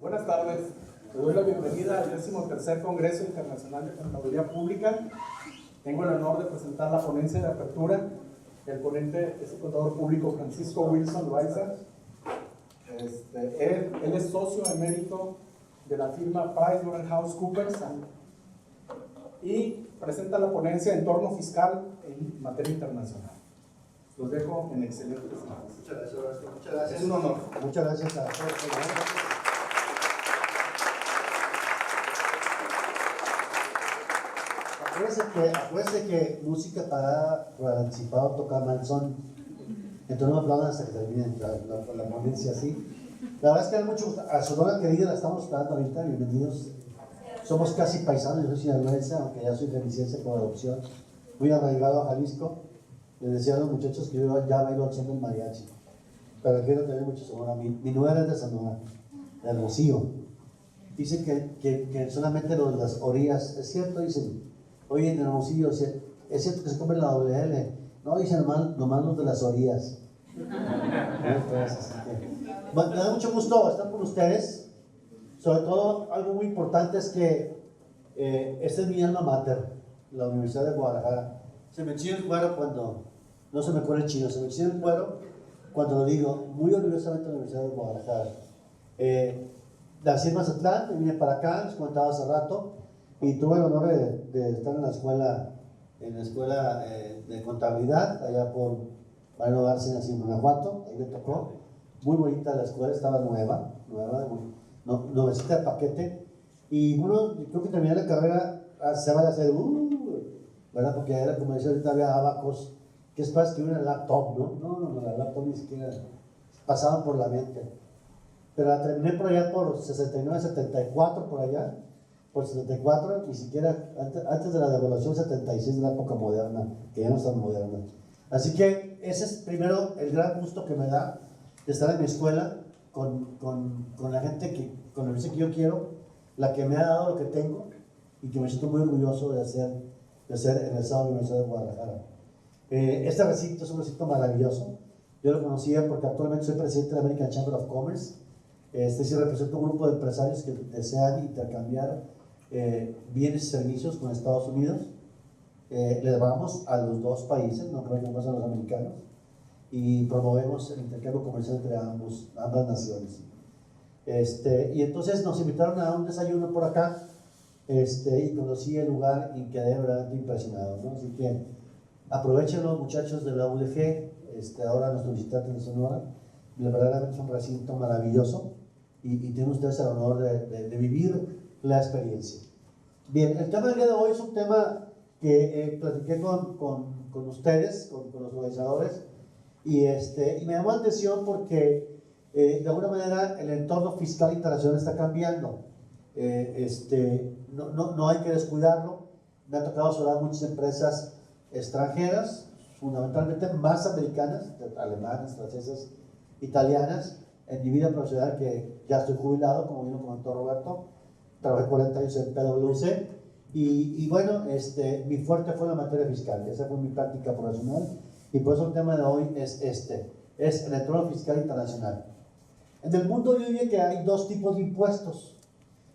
Buenas tardes. Le doy la bienvenida al 13º Congreso Internacional de Contaduría Pública. Tengo el honor de presentar la ponencia de apertura. El ponente es el contador público Francisco Wilson Loaiza. Él es socio emérito de la firma PricewaterhouseCoopers y presenta la ponencia Entorno Fiscal en Materia Internacional. Los dejo en excelentes manos. Muchas gracias, Horacio. Muchas gracias. Es un honor. Muchas gracias a todos. Acuérdense que música por anticipado toca mal son. Entonces no me aplaudan hasta que termine la ponencia así. La verdad es que hay mucho gusto. A Sonora querida la estamos esperando ahorita. Bienvenidos. Somos casi paisanos. Yo soy sinaloense, aunque ya soy jalisciense por adopción. Muy arraigado a Jalisco. Les decía a los muchachos que yo ya bailo al son del mariachi. Pero quiero tener mucho Sonora. Mi nuera es de Sonora, de Hermosillo. Dicen que solamente los de las orillas, es cierto, dicen, oye, en Hermosillo, es cierto que se come la doble L. No, dicen nomás los de las orillas. Bueno, me da mucho gusto estar con ustedes. Sobre todo, algo muy importante es que esta es mi alma mater, la Universidad de Guadalajara. Se me chilla el cuero cuando, no se me corre el chino, se me chilla el cuero cuando lo digo, muy orgullosamente la Universidad de Guadalajara. Nací en Mazatlán, me vine para acá, les comentaba hace rato, y tuve el honor de estar en la escuela de contabilidad, allá por Mariano García, en Guanajuato, ahí me tocó. Muy bonita la escuela, estaba nueva, nuevecita de paquete. Y bueno, creo que terminé la carrera, se va a hacer, ¿verdad? Porque era, como decía ahorita, había abacos, que es para escribir en el laptop, ¿no? No, la laptop ni siquiera pasaban por la mente. Pero la terminé por allá por 69, 74, por allá, por 74, ni siquiera antes de la devaluación 76 de la época moderna, que ya no es tan moderna. Así que ese es primero el gran gusto que me da de estar en mi escuela con la gente con la universidad que yo quiero, la que me ha dado lo que tengo y que me siento muy orgulloso de ser egresado de la Universidad de Guadalajara. Este recinto es un recinto maravilloso. Yo lo conocía porque actualmente soy presidente de la American Chamber of Commerce. Sí represento un grupo de empresarios que desean intercambiar bienes y servicios con Estados Unidos. Le vamos a los dos países, no creo que más a los americanos, y promovemos el intercambio comercial entre ambas naciones. Y entonces nos invitaron a un desayuno por acá, y conocí el lugar y quedé verdaderamente impresionado, ¿no? Así que aprovechen los muchachos de la UDG, ahora nuestros visitantes de Sonora. Verdaderamente es un recinto maravilloso y tienen ustedes el honor de vivir la experiencia. Bien, el tema del día de hoy es un tema que platiqué con ustedes, con los organizadores, y me llamó la atención porque de alguna manera el entorno fiscal internacional está cambiando. No hay que descuidarlo. Me ha tocado hablar muchas empresas extranjeras, fundamentalmente más americanas, alemanas, francesas, italianas. En mi vida profesional, que ya estoy jubilado, como bien lo comentó Roberto, trabajé 40 años en PwC y bueno, mi fuerte fue la materia fiscal. Esa fue mi práctica profesional y por eso el tema de hoy es el entorno fiscal internacional. En el mundo yo diría que hay dos tipos de impuestos: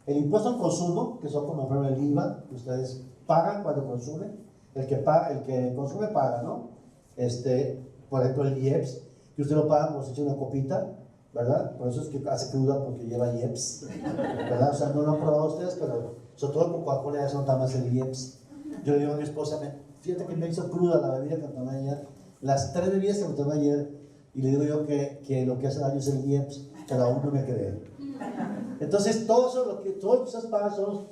el impuesto al consumo, que son como por ejemplo el IVA, que ustedes pagan cuando consumen. El que consume paga, ¿no? Por ejemplo el IEPS, que usted lo paga cuando se echa una copita, ¿verdad? Por eso es que hace cruda, porque lleva IEPS, ¿verdad? O sea, no lo han probado ustedes, pero sobre todo con Coca-Cola ya se nota más el IEPS. Yo le digo a mi esposa, fíjate que me hizo cruda la bebida que tomé ayer, las 3 bebidas que me tomé ayer, y le digo yo que lo que hace daño es el IEPS, pero aún no me cree. Entonces, todo lo que ustedes pagan son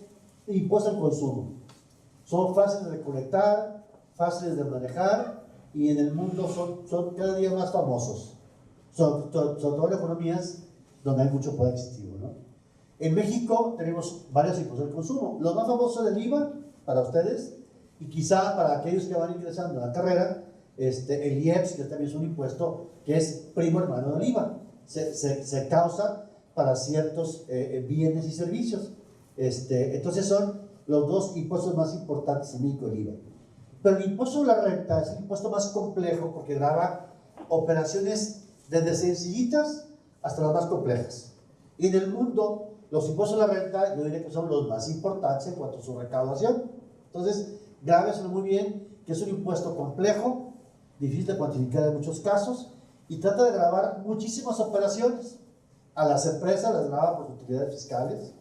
impuestos al consumo. Son fáciles de recolectar, fáciles de manejar, y en el mundo son cada día más famosos. Sobre todo en economías donde hay mucho poder adquisitivo, ¿no? En México tenemos varios impuestos al consumo. Los más famosos del IVA para ustedes, y quizá para aquellos que van ingresando a la carrera, el IEPS, que también es un impuesto que es primo hermano del IVA. Se causa para ciertos bienes y servicios. Entonces son los dos impuestos más importantes en México, el IVA. Pero el impuesto de la renta es el impuesto más complejo porque grava operaciones desde sencillitas hasta las más complejas. Y en el mundo los impuestos a la renta, yo diría que son los más importantes en cuanto a su recaudación. Entonces, grábeselo muy bien, que es un impuesto complejo, difícil de cuantificar en muchos casos, y trata de gravar muchísimas operaciones. A las empresas las graba por utilidades fiscales,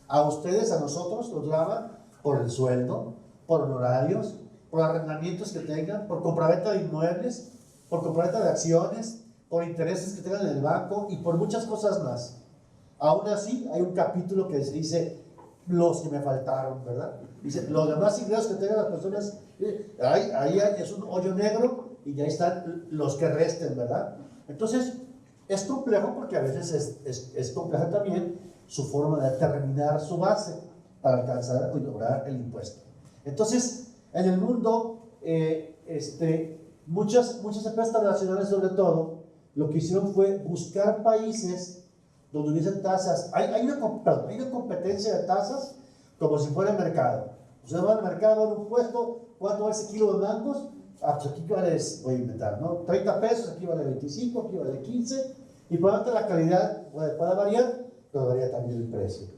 a ustedes, a nosotros, los graba por el sueldo, por honorarios, por arrendamientos que tengan, por compraventa de inmuebles, por compraventa de acciones, por intereses que tengan en el banco y por muchas cosas más. Aún así, hay un capítulo que se dice los que me faltaron, ¿verdad? Dice, los demás ingresos que tengan las personas, ahí es un hoyo negro y ahí están los que resten, ¿verdad? Entonces, es complejo porque a veces es compleja también su forma de determinar su base para alcanzar y lograr el impuesto. Entonces, en el mundo, muchas empresas internacionales, sobre todo, lo que hicieron fue buscar países donde hubiesen tasas. Hay una competencia de tasas como si fuera el mercado. Ustedes van al mercado, van a un puesto, ¿cuánto vale ese kilo de mangos? Ah, pues aquí vale, voy a inventar, ¿no? 30 pesos, aquí vale 25, aquí vale 15, y probablemente la calidad puede variar, pero varía también el precio.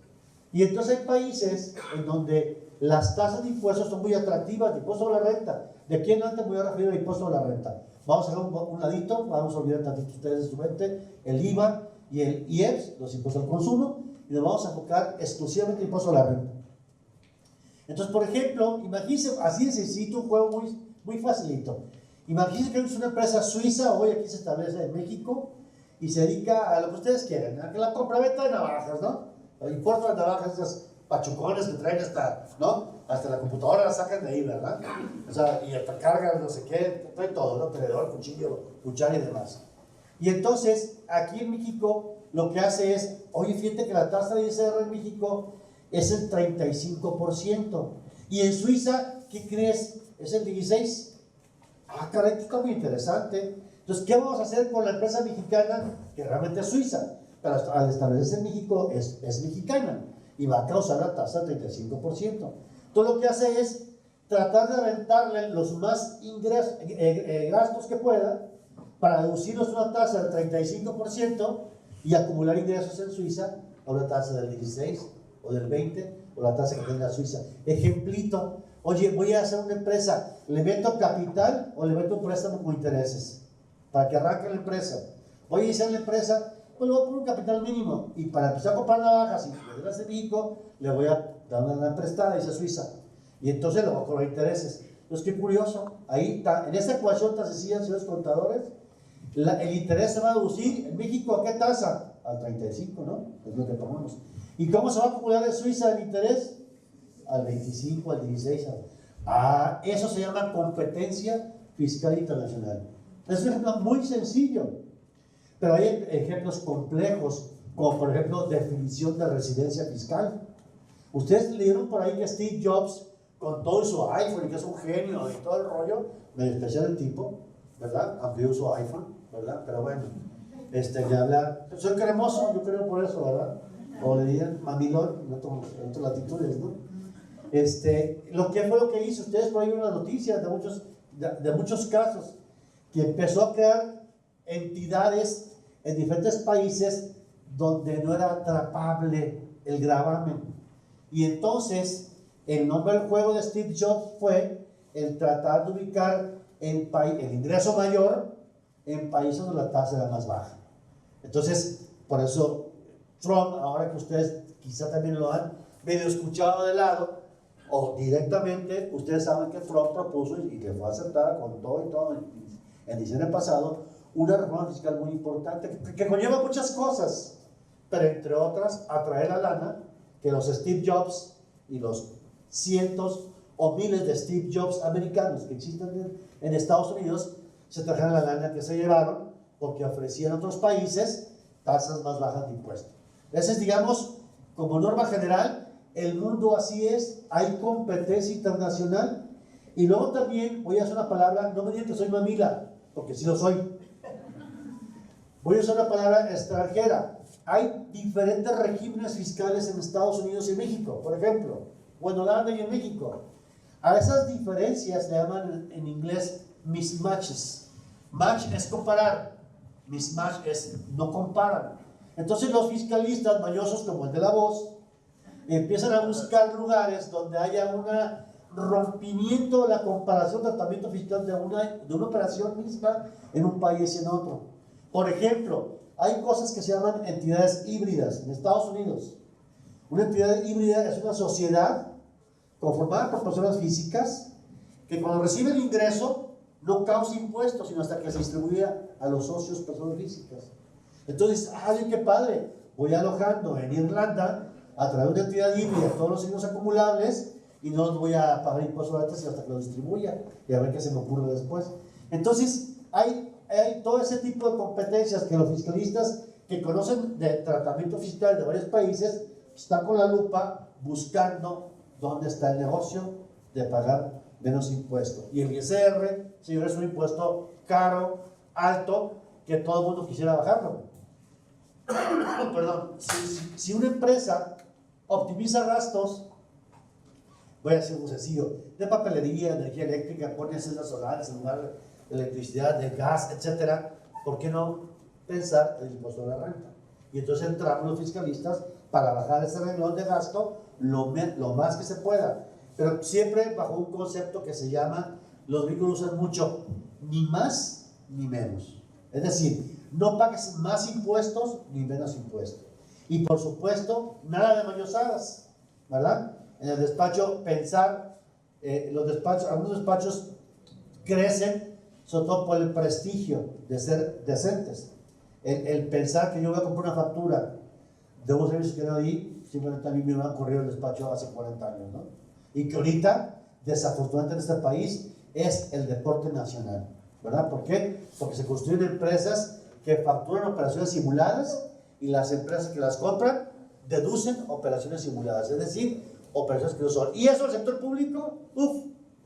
Y entonces hay países en donde las tasas de impuestos son muy atractivas, de impuesto a la renta. De aquí en adelante me voy a referir al impuesto a la renta. Vamos a hacer un ladito, vamos a olvidar tantito ustedes de su mente, el IVA y el IEPS, los impuestos al consumo, y nos vamos a enfocar exclusivamente en el impuesto a la renta. Entonces, por ejemplo, imagínense, así de sencillo, un juego muy facilito. Imagínense que es una empresa suiza, hoy aquí se establece en México, y se dedica a lo que ustedes quieran, a la compraventa de navajas, ¿no? Importa las navajas, esas pachucones que traen hasta, ¿no? Hasta la computadora la sacan de ahí, ¿verdad? O sea, y hasta cargan, no sé qué, trae todo, ¿no? Tenedor, cuchillo, cuchara y demás. Y entonces, aquí en México, lo que hace es, oye, fíjate que la tasa de ISR en México es el 35%. Y en Suiza, ¿qué crees? Es el 16%. Ah, caray, está muy interesante. Entonces, ¿qué vamos a hacer con la empresa mexicana que realmente es suiza? Pero al establecerse en México es mexicana y va a causar la tasa del 35%. Entonces, lo que hace es tratar de aventarle los más gastos que pueda para deducirlos una tasa del 35% y acumular ingresos en Suiza a una tasa del 16 o del 20 o la tasa que tenga Suiza. Ejemplito, oye, voy a hacer una empresa, ¿le meto capital o le meto un préstamo con intereses? Para que arranque la empresa. Voy a iniciar la empresa, pues le voy a poner un capital mínimo y para empezar a comprar navajas y venderlas de México, le voy a dar una prestada, dice Suiza, y entonces le voy a cobrar intereses. Entonces, qué curioso, ahí en esta ecuación tan sencilla, señores contadores, el interés se va a deducir en México ¿a qué tasa? Al 35, ¿no? Es lo que tomamos. ¿Y cómo se va a acumular en Suiza el interés? Al 25, al 16. Eso se llama competencia fiscal internacional. Es un ejemplo muy sencillo, pero hay ejemplos complejos, como por ejemplo definición de residencia fiscal. Ustedes leyeron por ahí que Steve Jobs, con todo su iPhone, y que es un genio y todo el rollo, medio especial el tipo, ¿verdad? Aunque yo uso iPhone, ¿verdad? Pero bueno, de hablar, soy cremoso, yo creo por eso, ¿verdad? O le dirían mamilón en otras latitudes, ¿no? Lo que fue lo que hizo, ustedes por ahí vieron las noticias de muchos casos, que empezó a crear entidades en diferentes países donde no era atrapable el gravamen. Y entonces, el nombre del juego de Steve Jobs fue el tratar de ubicar el ingreso mayor en países donde la tasa era más baja. Entonces, por eso Trump, ahora que ustedes quizá también lo han medio escuchado de lado, o directamente, ustedes saben que Trump propuso y que fue aceptada con todo y todo en diciembre pasado, una reforma fiscal muy importante que conlleva muchas cosas, pero entre otras, atraer la lana que los Steve Jobs y los cientos o miles de Steve Jobs americanos que existen en Estados Unidos se trajeron la lana que se llevaron porque ofrecían a otros países tasas más bajas de impuestos. Esa es, digamos, como norma general, el mundo así es, hay competencia internacional. Y luego también voy a hacer una palabra, no me digan que soy mamila, porque sí lo soy. Voy a usar una palabra extranjera. Hay diferentes regímenes fiscales en Estados Unidos y México, por ejemplo, o en Holanda y en México. A esas diferencias le llaman en inglés mismatches. Match es comparar, mismatch es no comparan. Entonces los fiscalistas mañosos como el de La Voz empiezan a buscar lugares donde haya un rompimiento de la comparación de tratamiento fiscal de una operación misma en un país y en otro. Por ejemplo, hay cosas que se llaman entidades híbridas en Estados Unidos. Una entidad híbrida es una sociedad conformada por personas físicas que cuando recibe el ingreso no causa impuestos, sino hasta que se distribuye a los socios personas físicas. Entonces, ¡ay, qué padre! Voy alojando en Irlanda a través de una entidad híbrida todos los signos acumulables y no los voy a pagar impuestos antes sino hasta que los distribuya y a ver qué se me ocurre después. Entonces, hay todo ese tipo de competencias que los fiscalistas que conocen de tratamiento fiscal de varios países están con la lupa buscando dónde está el negocio de pagar menos impuestos. Y el ISR, señores, es un impuesto caro, alto, que todo el mundo quisiera bajarlo. Perdón, si una empresa optimiza gastos, voy a decir muy sencillo, de papelería, energía eléctrica, pone celdas solares en lugar de electricidad, de gas, etcétera, ¿por qué no pensar en el impuesto de la renta? Y entonces entramos los fiscalistas para bajar ese renglón de gasto lo más que se pueda, pero siempre bajo un concepto que se llama, los gringos usan mucho, ni más ni menos. Es decir, no pagues más impuestos ni menos impuestos. Y por supuesto, nada de mañosadas, ¿verdad? En el despacho pensar, algunos despachos crecen sobre todo por el prestigio de ser decentes. El pensar que yo voy a comprar una factura de un servicio que no di, simplemente a mí me han corrido el despacho hace 40 años, ¿no? Y que ahorita, desafortunadamente en este país, es el deporte nacional, ¿verdad? ¿Por qué? Porque se construyen empresas que facturan operaciones simuladas y las empresas que las compran deducen operaciones simuladas, es decir, operaciones que no son. Y eso el sector público,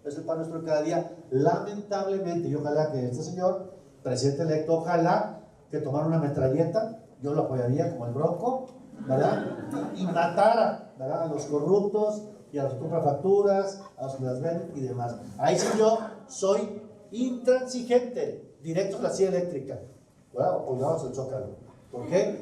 es el pan nuestro de cada día, lamentablemente. Y ojalá que este señor, presidente electo, ojalá que tomara una metralleta, yo lo apoyaría como el Bronco, ¿verdad? Y matara, ¿verdad?, a los corruptos y a los que compran facturas, a los que las venden y demás. Ahí sí yo soy intransigente, directo a la silla eléctrica, ¿verdad? O colgados al Zócalo. ¿Por qué?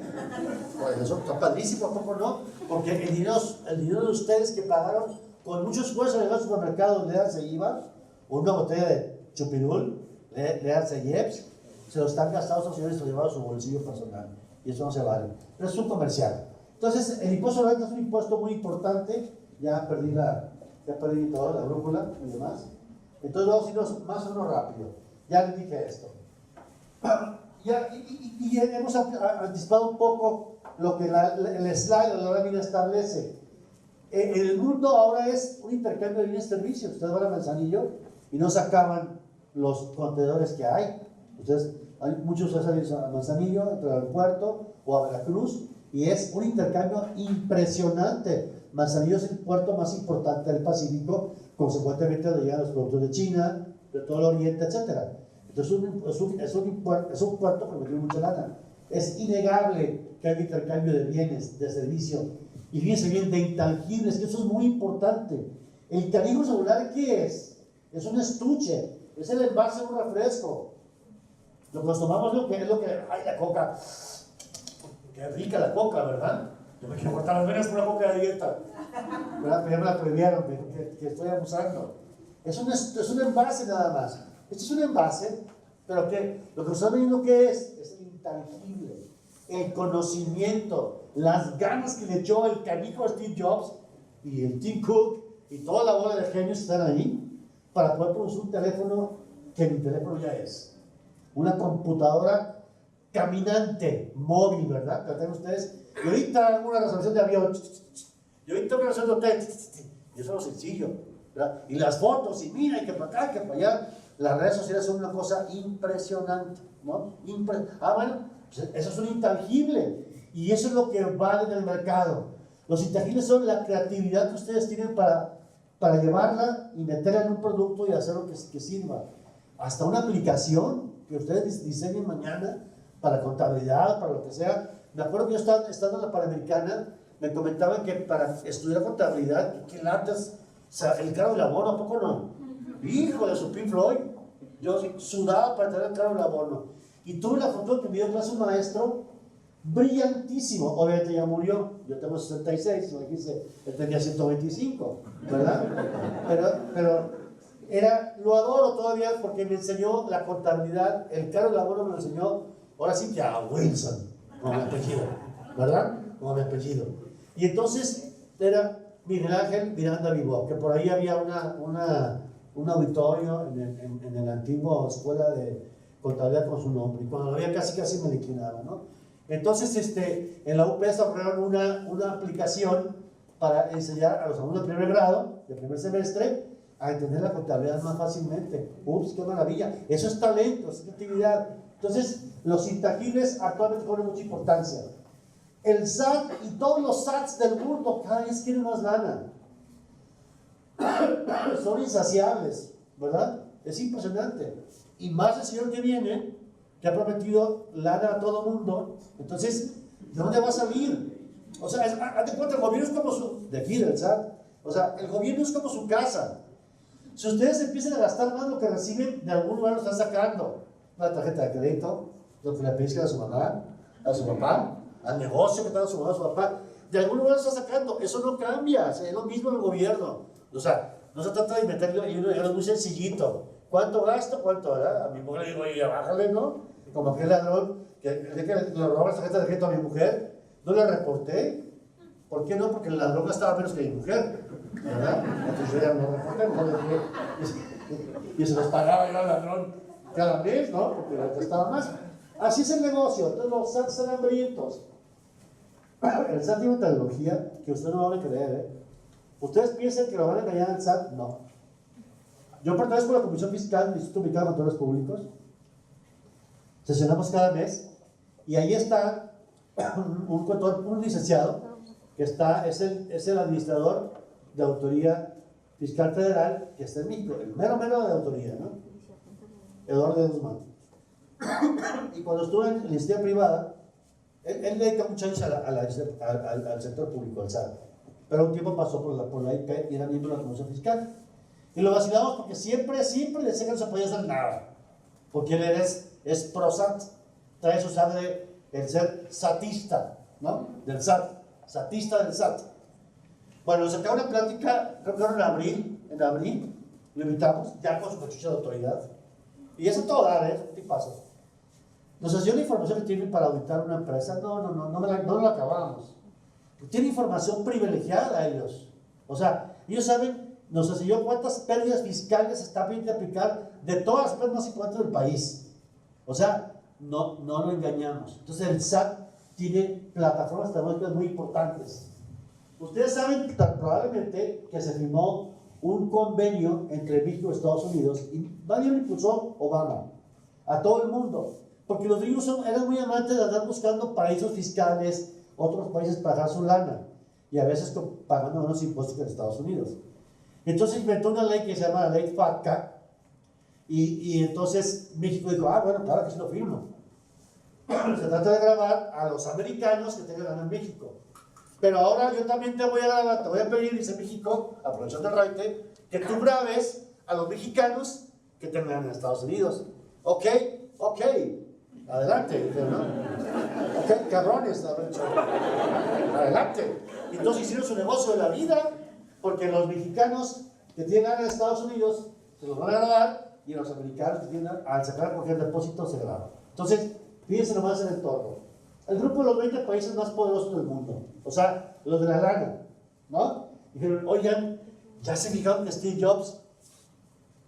Pues eso está padrísimo, ¿a poco no? Porque el dinero de ustedes que pagaron con mucho esfuerzo en el supermercado, léanse IVA, o una botella de chupirul, léanse IEPS, se lo están gastando esos señores y se lo llevaron a su bolsillo personal. Y eso no se vale. Pero es un comercial. Entonces, el impuesto de renta es un impuesto muy importante. Ya perdí toda la brújula y demás. Entonces, vamos a irnos más o menos rápido. Ya les dije esto. Y hemos anticipado un poco lo que el slide de la lámina establece. En el mundo ahora es un intercambio de bienes y servicios. Ustedes van a Manzanillo y no se acaban los contenedores que hay. Muchos de ustedes salen a Manzanillo, al aeropuerto o a Veracruz, y es un intercambio impresionante. Manzanillo es el puerto más importante del Pacífico, consecuentemente donde llegan los productos de China, de todo el Oriente, etc. Entonces es un puerto que tiene mucha lana. Es innegable que hay intercambio de bienes, de servicios, y fíjense bien, de intangibles, que eso es muy importante. El canijo celular, ¿qué es? Es un estuche, es el envase de un refresco. Lo que nos tomamos es lo que, ay, la coca, qué rica la coca, ¿verdad? Yo me quiero cortar las venas con una coca de dieta, ¿verdad? Pero ya me la prohibieron, que estoy abusando. Es un envase nada más. Este es un envase, pero que lo que nos están viendo que es el intangible, el conocimiento, las ganas que le echó el canijo Steve Jobs y el Tim Cook y toda la bola de genios que están ahí para poder producir un teléfono que mi teléfono ya es. Una computadora caminante, móvil, ¿verdad? Que tienen ustedes. Y ahorita una resolución de avión, y ahorita una resolución de hotel, y eso es lo sencillo, ¿verdad? Y las fotos, y mira, y que para acá, que para allá. Las redes sociales son una cosa impresionante, ¿no? Bueno, pues eso es un intangible, y eso es lo que vale en el mercado. Los intangibles son la creatividad que ustedes tienen para llevarla y meterla en un producto y hacer lo que sirva. Hasta una aplicación que ustedes diseñen mañana para contabilidad, para lo que sea. Me acuerdo que yo estando en la Panamericana, me comentaban que para estudiar contabilidad, que latas, o sea, el carro del abono, ¿a poco no? Hijo de su Pink Floyd, yo sudaba para tener el carro del abono. Y tuve la fortuna que me dio clase un maestro brillantísimo. Obviamente ya murió, yo tengo 66, imagínense, él tenía 125, ¿verdad? Pero lo adoro todavía porque me enseñó la contabilidad, el Carlos Laboro me lo enseñó, ahora sí que a Wilson, como mi apellido, ¿verdad? Como mi apellido. Y entonces era Miguel Ángel Miranda Vivo, que por ahí había un auditorio en la antigua escuela de contabilidad con su nombre, y cuando lo veía casi me declinaba, ¿no? Entonces, en la UP desarrollaron una aplicación para enseñar a los alumnos de primer grado, de primer semestre, a entender la contabilidad más fácilmente. ¡Ups, qué maravilla! Eso es talento, es creatividad. Entonces, los intangibles actualmente cobran mucha importancia. El SAT y todos los SATs del mundo cada vez quieren más lana. Son insaciables, ¿verdad? Es impresionante. Y más el señor que viene, que ha prometido lana a todo mundo. Entonces, ¿de dónde va a salir? O sea, hazte cuenta, el gobierno es como su... De aquí, del SAT. O sea, el gobierno es como su casa. Si ustedes empiezan a gastar más lo que reciben, de algún lugar lo están sacando. Una tarjeta de crédito, lo que le pediste a su mamá, a su papá, al negocio que tenga su mamá, a su papá. De algún lugar lo está sacando. Eso no cambia. O sea, es lo mismo en el gobierno. O sea, no se trata de meterlo y es muy sencillito. ¿Cuánto gasto? ¿Cuánto? ¿Verdad? A mi mujer le digo, oye, bájale, ¿no? Como aquel ladrón que le robaba la tarjeta de crédito a mi mujer, no le reporté. ¿Por qué no? Porque el ladrón gastaba menos que mi mujer, ¿verdad? Entonces yo ya no reporté, mejor le dije, y se los pagaba yo al ladrón cada mes, ¿no? Porque le gastaba más. Así es el negocio. Entonces los SAT están hambrientos. El SAT tiene una tecnología que ustedes no van a creer, ¿eh? ¿Ustedes piensan que lo van a engañar al SAT? No. Yo pertenezco a la Comisión Fiscal del Instituto Mexicano de Contadores Públicos. Sesionamos cada mes y ahí está un contador, un licenciado que es el administrador de autoría fiscal federal que está en México, el mero de autoría, ¿no? Eduardo de Guzmán. Y cuando estuve en la iniciativa privada, él dedica muchos años al sector público, al SAT, pero un tiempo pasó por la IP y era miembro de la Comisión Fiscal. Y lo vacilamos porque siempre le decía que no se podía hacer nada, porque él es pro SAT, trae su sangre el ser satista, ¿no? Del SAT, satista del SAT. Bueno, nos acaba una plática, creo que era en abril, lo invitamos, ya con su cachucha de autoridad, y eso todo dar, ¿eh? Un tipazo. Nos hacía una información que tienen para auditar una empresa, no la acabamos. Tiene información privilegiada ellos, o sea, ellos saben, nos enseñó cuántas pérdidas fiscales está bien de aplicar de todas las empresas más importantes del país. O sea, no lo engañamos. Entonces el SAT tiene plataformas tecnológicas muy importantes. Ustedes saben probablemente que se firmó un convenio entre México y Estados Unidos y nadie lo impulsó Obama a todo el mundo, porque los gringos eran muy amantes de andar buscando paraísos fiscales, otros países pagar su lana y a veces pagando menos impuestos que en Estados Unidos. Entonces inventó una ley que se llama la ley FATCA y entonces México dijo, bueno, claro que sí lo firmo. Se trata de grabar a los americanos que tengan lana en México. Pero ahora yo también te voy a pedir, dice México, aprovechando el raite, que tú grabes a los mexicanos que tengan en Estados Unidos. Ok, adelante, ¿no? Ok, cabrones, adelante. Entonces hicieron su negocio de la vida, porque los mexicanos que tienen en Estados Unidos se los van a grabar, y los americanos que tienen, al sacar cualquier depósito, se graban. Entonces, fíjense nomás en el entorno. El grupo de los 20 países más poderosos del mundo, o sea, los de la lana, ¿no? Dijeron, oigan, ¿ya se fijaron que Steve Jobs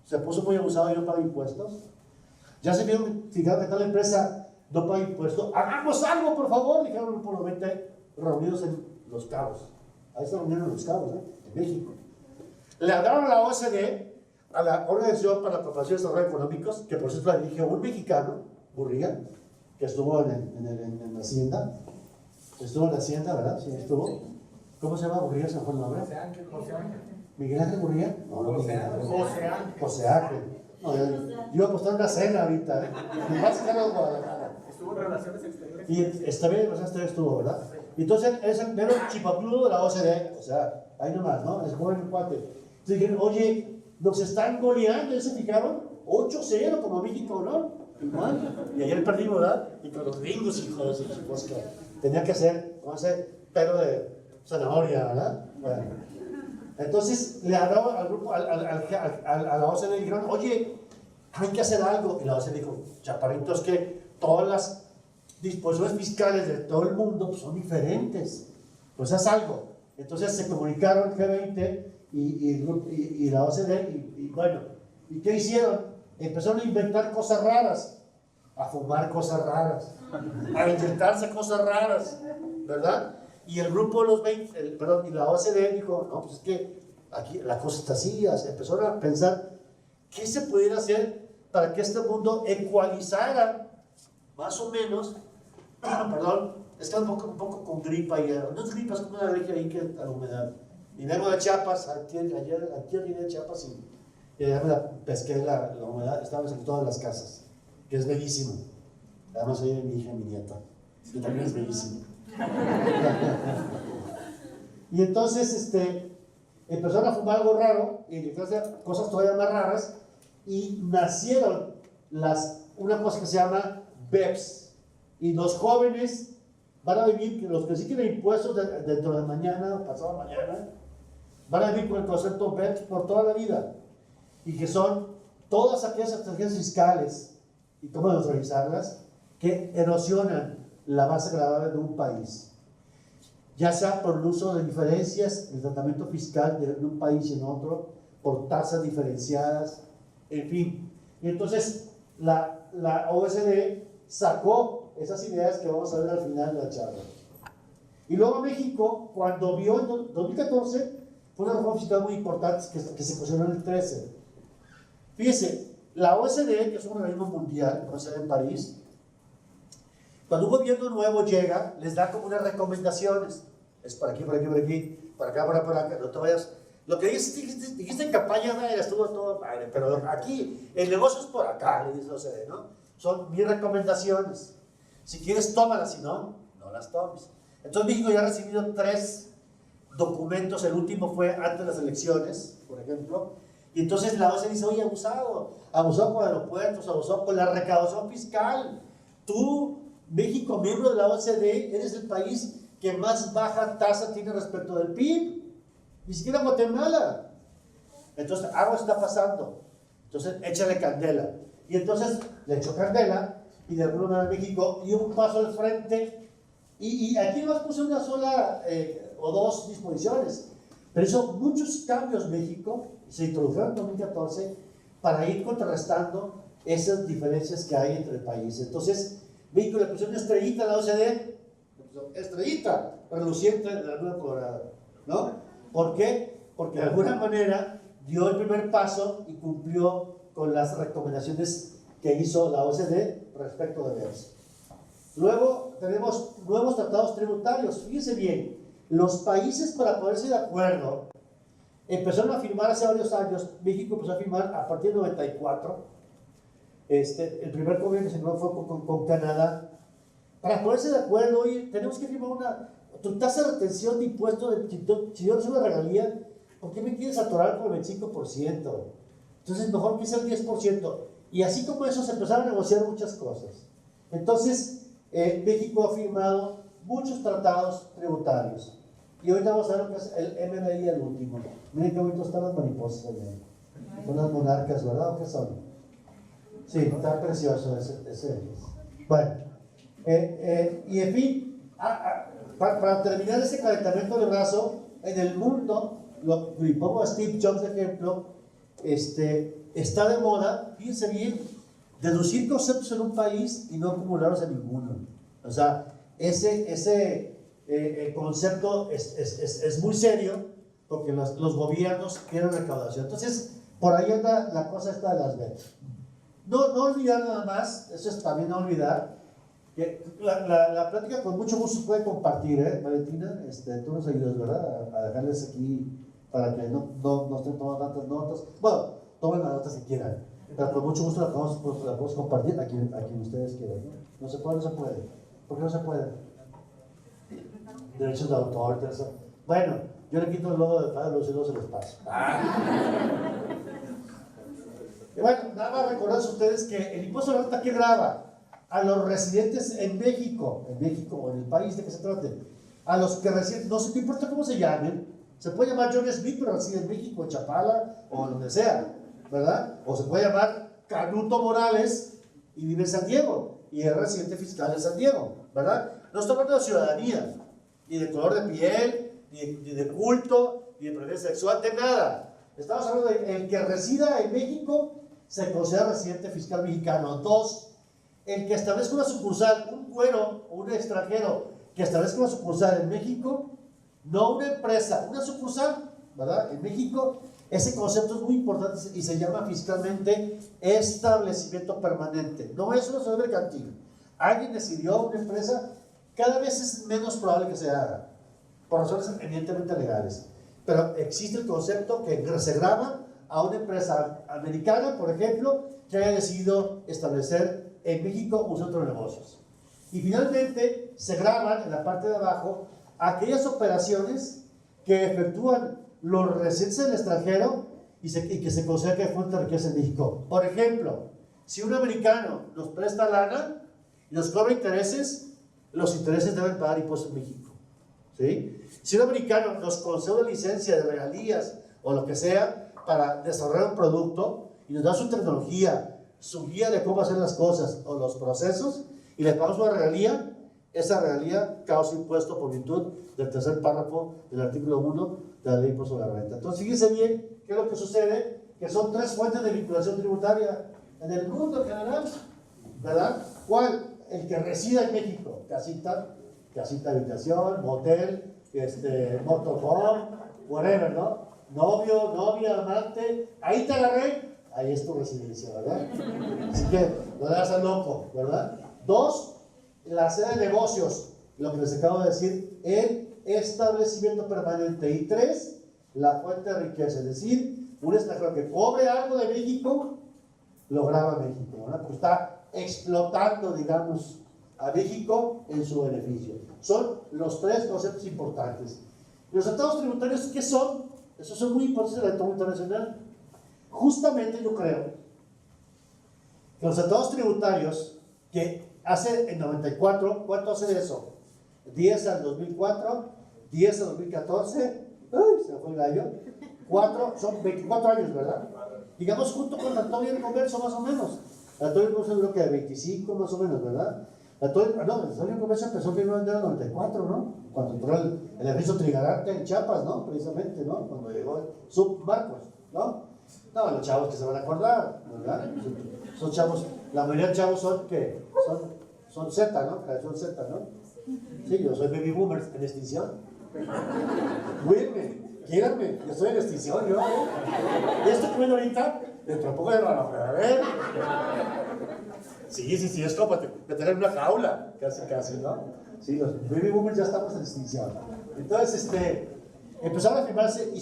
se puso muy abusado y no paga impuestos? ¿Ya se fijaron que tal empresa no paga impuestos? ¡Hagamos algo, por favor! Dijeron un grupo de los 20 reunidos en Los Cabos. Ahí se reunieron en Los Cabos, en México. Le hablaron a la OCDE, a la Organización para la Cooperación y Desarrollo Económicos, que por cierto la dirigió un mexicano, Gurría, que estuvo en la Hacienda. Estuvo en la Hacienda, ¿verdad? Sí, estuvo. ¿Cómo se llama Gurría? ¿Se me fue el nombre? José Ángel. ¿Miguel Ángel Gurría? No, José Ángel. No, yo iba a apostar una cena ahorita. Me va a sacar a Guadalajara. Estuvo en Relaciones Exteriores. Y está bien, en Relaciones Exteriores estuvo, ¿verdad? Entonces, es el mero chipapludo de la OCDE. O sea, ahí nomás, ¿no? Es joven el cuate. Entonces dijeron, oye, nos están goleando, ¿ya se fijaron? 8-0 como México, ¿no? ¿no? Y ayer perdimos, ¿verdad? Y con los gringos, hijos de su mosca. Tenía que hacer, ¿cómo se dice? Pelo de zanahoria, ¿verdad? Bueno. Entonces le habló al grupo, a la OCDE, y le dijeron, oye, hay que hacer algo. Y la OCDE dijo, chaparrito, es que todas las disposiciones fiscales de todo el mundo pues, son diferentes. Pues haz algo. Entonces se comunicaron el G20 y la OCDE, y bueno, ¿y qué hicieron? Empezaron a inventar cosas raras, a fumar cosas raras, a inyectarse cosas raras, ¿verdad? Y el grupo de los 20, y la OCDE dijo, no, pues es que aquí la cosa está así, empezaron a pensar, ¿qué se pudiera hacer para que este mundo ecualizara, más o menos, perdón, es que un poco con gripa, no es gripa, es como una alergia ahí que a la humedad. Y vengo de Chiapas, ayer vine de Chiapas y allá me la pesqué la humedad, estábamos en todas las casas, que es bellísimo. Además soy mi hija y mi nieta, que también es bellísimo. Y entonces empezaron a fumar algo raro y entonces cosas todavía más raras y nacieron una cosa que se llama BEPS. Y los jóvenes van a vivir, los que sí quieren impuestos dentro de mañana o pasado mañana, van a vivir con el concepto BEPS por toda la vida. Y que son todas aquellas estrategias fiscales, y cómo neutralizarlas, que erosionan la base gravable de un país. Ya sea por el uso de diferencias, el tratamiento fiscal de un país en otro, por tasas diferenciadas, en fin. Y entonces la OSD sacó esas ideas que vamos a ver al final de la charla. Y luego México, cuando vio en 2014, fue una reforma fiscal muy importante que se posicionó en el 13. Fíjese, la OSD, que es un organismo mundial, con sede en París, cuando un gobierno nuevo llega, les da como unas recomendaciones. Es por aquí, por aquí, por aquí, por acá, por acá, no te vayas. Lo que dijiste en campaña, estuvo todo padre, pero aquí, el negocio es por acá, le dice la OCDE, ¿no? Son mis recomendaciones. Si quieres, tómalas, si no, no las tomes. Entonces México ya ha recibido 3 documentos, el último fue antes de las elecciones, por ejemplo, y entonces la OCDE dice, oye, abusado con aeropuertos, abusado con la recaudación fiscal. Tú, México, miembro de la OCDE, eres el país que más baja tasa tiene respecto del PIB, ni siquiera Guatemala. Entonces, algo está pasando. Entonces, échale candela. Y entonces le echó candela y de alguna manera México dio un paso al frente. Y aquí nomás puse una sola o 2 disposiciones, pero hizo muchos cambios México, se introdujeron en 2014 para ir contrarrestando esas diferencias que hay entre el país. Entonces, México le puso una estrellita a la OCDE, estrellita, reluciente de la Luna Colorada, ¿no? ¿Por qué? Porque de alguna manera dio el primer paso y cumplió con las recomendaciones que hizo la OCDE respecto de BEPS. Luego tenemos nuevos tratados tributarios. Fíjense bien, los países para ponerse de acuerdo empezaron a firmar hace varios años. México empezó a firmar a partir del 94. El primer convenio que se firmó fue con Canadá. Para ponerse de acuerdo, oye, tenemos que firmar tu tasa de retención de impuestos. Si yo recibo una regalía, ¿por qué me quieres atorar con el 25%? Entonces, mejor que sea el 10%. Y así como eso, se empezaron a negociar muchas cosas. Entonces, México ha firmado muchos tratados tributarios. Y ahorita vamos a ver lo que es el MNI, el último. Miren qué bonitos están las mariposas allá. Son las monarcas, ¿verdad? ¿O qué son? Sí, está precioso ese. Bueno, y en fin, para terminar ese calentamiento de brazo, en el mundo, y pongo a Steve Jobs de ejemplo, está de moda, fíjense bien, deducir conceptos en un país y no acumularlos en ninguno. O sea, ese concepto es muy serio porque los gobiernos quieren recaudación. Entonces, por ahí anda la cosa esta de las BEPS. No olvidar nada más, eso es también no olvidar, que la plática con mucho gusto se puede compartir, Valentina, tú nos ayudas, ¿verdad? A dejarles aquí para que no estén tomando tantas notas. Bueno, tomen las notas que quieran, pero con mucho gusto la podemos compartir a quien ustedes quieran, ¿no? No se puede. ¿Por qué no se puede? Derechos de autor, bueno, yo le quito el logo de Padre de los Cielos en el espacio. Y bueno, nada más recordarles a ustedes que el impuesto a la renta que grava a los residentes en México o en el país de que se trate, a los que residen, no sé qué importa cómo se llamen, se puede llamar John Smith, pero reside en México, en Chapala o donde sea, ¿verdad? O se puede llamar Canuto Morales y vive en San Diego y es residente fiscal en San Diego, ¿verdad? No estamos hablando de ciudadanía, ni de color de piel, ni de culto, ni de preferencia sexual, de nada. Estamos hablando de el que resida en México se considera residente fiscal mexicano. Dos, el que establezca una sucursal, un güero o un extranjero que establezca una sucursal en México, no una empresa, una sucursal, ¿verdad? En México, ese concepto es muy importante y se llama fiscalmente establecimiento permanente. No es una sociedad mercantil. Alguien decidió una empresa, cada vez es menos probable que se haga, por razones evidentemente legales. Pero existe el concepto que se grava a una empresa americana, por ejemplo, que haya decidido establecer en México un centro de negocios. Y finalmente se graban en la parte de abajo aquellas operaciones que efectúan los residentes del extranjero y que se considera que hay fuente de riqueza en México. Por ejemplo, si un americano nos presta lana y nos cobra intereses, los intereses deben pagar impuestos en México. ¿Sí? Si un americano nos concede una licencia de regalías o lo que sea para desarrollar un producto y nos da su tecnología, su guía de cómo hacer las cosas o los procesos y le pagamos una regalía, esa regalía causa impuesto por virtud del tercer párrafo del artículo 1 de la ley de impuesto sobre la renta. Entonces, fíjense bien qué es lo que sucede, que son tres fuentes de vinculación tributaria en el mundo en general, ¿verdad? ¿Cuál? El que resida en México, casita, habitación, motel, motorhome, whatever, ¿no? Novio, novia, amante, ahí te agarré, ahí es tu residencia, ¿verdad? Así que no le hagas loco, ¿verdad? Dos, la sede de negocios, lo que les acabo de decir, el establecimiento permanente. Y tres, la fuente de riqueza, es decir, un extranjero que cobre algo de México, lo grava México, ¿verdad? Porque está explotando, digamos, a México en su beneficio. Son los tres conceptos importantes. Los tratados tributarios, ¿qué son? Esos son muy importantes en el entorno internacional. Justamente yo creo que los tratados tributarios que hace en 94, ¿cuánto hace eso? 10 al 2004, 10 al 2014, ¡ay! Se me fue el gallo. 4, son 24 años, ¿verdad? Digamos junto con el Tratado de Libre Comercio, más o menos. El Tratado de Libre Comercio creo que de 25 más o menos, ¿verdad? El Tratado de Libre Comercio empezó el 1 de enero del 94, ¿no? Cuando entró el ejército trigarante en Chiapas, ¿no? Precisamente, ¿no? Cuando llegó el submarcos, ¿no? No, los chavos que se van a acordar, ¿verdad? Son chavos, la mayoría de chavos son que son Z, ¿no? Son Z, ¿no? Sí, yo soy baby boomers en extinción. Cuídenme, quieranme, yo estoy en extinción, yo. ¿Y esto que ven ahorita? Dentro de poco de raro, a ver. Sí, es como meter en una jaula, casi, ¿no? Sí, los baby boomers ya estamos en extinción. Entonces, empezaron a firmarse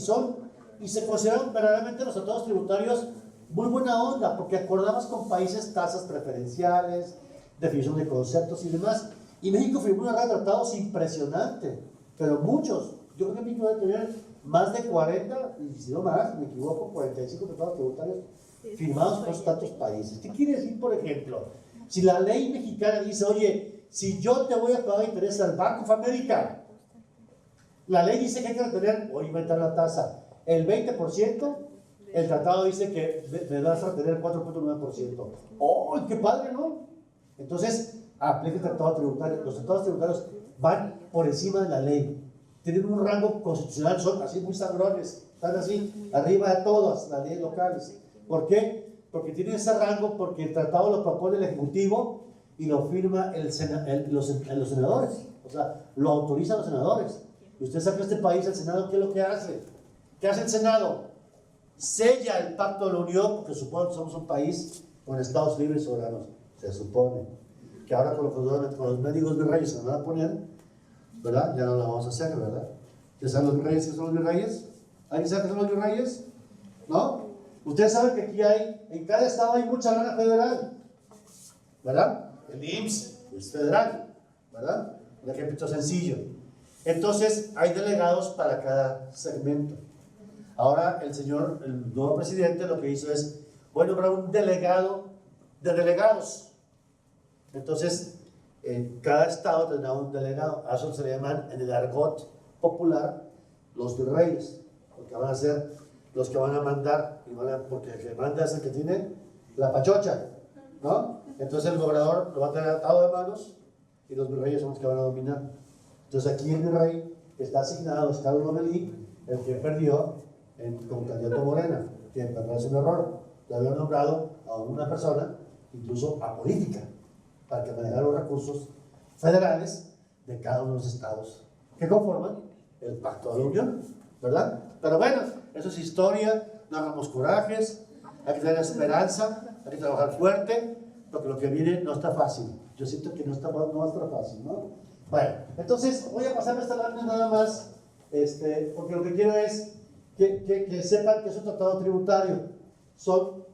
y se consideraron verdaderamente los tratados tributarios muy buena onda, porque acordamos con países tasas preferenciales, definición de conceptos y demás. Y México firmó una red de tratados impresionante, pero muchos. Yo creo que México debe tener más de 40, y si no más, me equivoco, 45 tratados tributarios firmados con tantos países. ¿Qué quiere decir, por ejemplo? Si la ley mexicana dice, oye, si yo te voy a pagar interés al Bank of America, la ley dice que hay que retener, voy a inventar la tasa, el 20%, el tratado dice que me vas a retener el 4.9%. ¡Oh, qué padre!, ¿no? Entonces, aplica el tratado tributario. Los tratados tributarios van por encima de la ley. Tienen un rango constitucional, son así muy sangrones, están así, arriba de todas las leyes locales. ¿Por qué? Porque tienen ese rango, porque el tratado lo propone el Ejecutivo y lo firma los senadores. O sea, lo autorizan los senadores. Y usted sabe que este país, el Senado, ¿qué es lo que hace? ¿Qué hace el Senado? Sella el Pacto de la Unión, porque supone que somos un país con estados libres y soberanos. Se supone que ahora con los médicos virreyes se van a poner, ¿verdad? Ya no lo vamos a hacer, ¿verdad? ¿Ustedes saben los virreyes qué son los virreyes? ¿Alguien sabe qué son los virreyes? ¿No? Ustedes saben que aquí en cada estado hay mucha lana federal, ¿verdad? El IMSS es federal, ¿verdad? Un ejemplo sencillo. Entonces, hay delegados para cada segmento. Ahora, el nuevo presidente lo que hizo es voy a nombrar un delegado de delegados. Entonces, cada estado tendrá un delegado. A eso se le llaman, en el argot popular, los virreyes, porque van a ser los que van a mandar, porque el que manda es el que tiene la pachocha, ¿no? Entonces el gobernador lo va a tener atado de manos y los virreyes son los que van a dominar. Entonces aquí el virrey está asignado a Carlos Lomelí, el que perdió como candidato a Morena, que me parece un error. Le habían nombrado a una persona, incluso apolítica, para que manejara los recursos federales de cada uno de los estados que conforman el Pacto de la Unión, ¿verdad? Pero bueno, eso es historia, no hagamos corajes, hay que tener esperanza, hay que trabajar fuerte, porque lo que viene no está fácil. Yo siento que no va a estar fácil, ¿no? Bueno, entonces voy a pasarme esta lámina nada más, porque lo que quiero es que sepan que es un tratado tributario.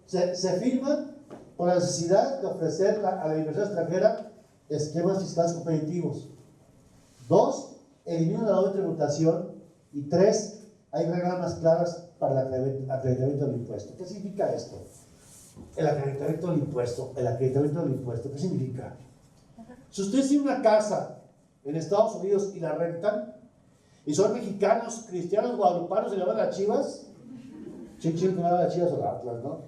Se firman por la necesidad de ofrecer a la inversión extranjera esquemas fiscales competitivos. 2, elimina la doble tributación. Y 3, hay reglas más claras para el acreditamiento del impuesto. ¿Qué significa esto? El acreditamiento del impuesto. ¿Qué significa? Si ustedes tienen una casa en Estados Unidos y la rentan, y son mexicanos, cristianos, guadalupanos y le van a las Chivas, chin que le van a las Chivas o la Atlas, ¿no?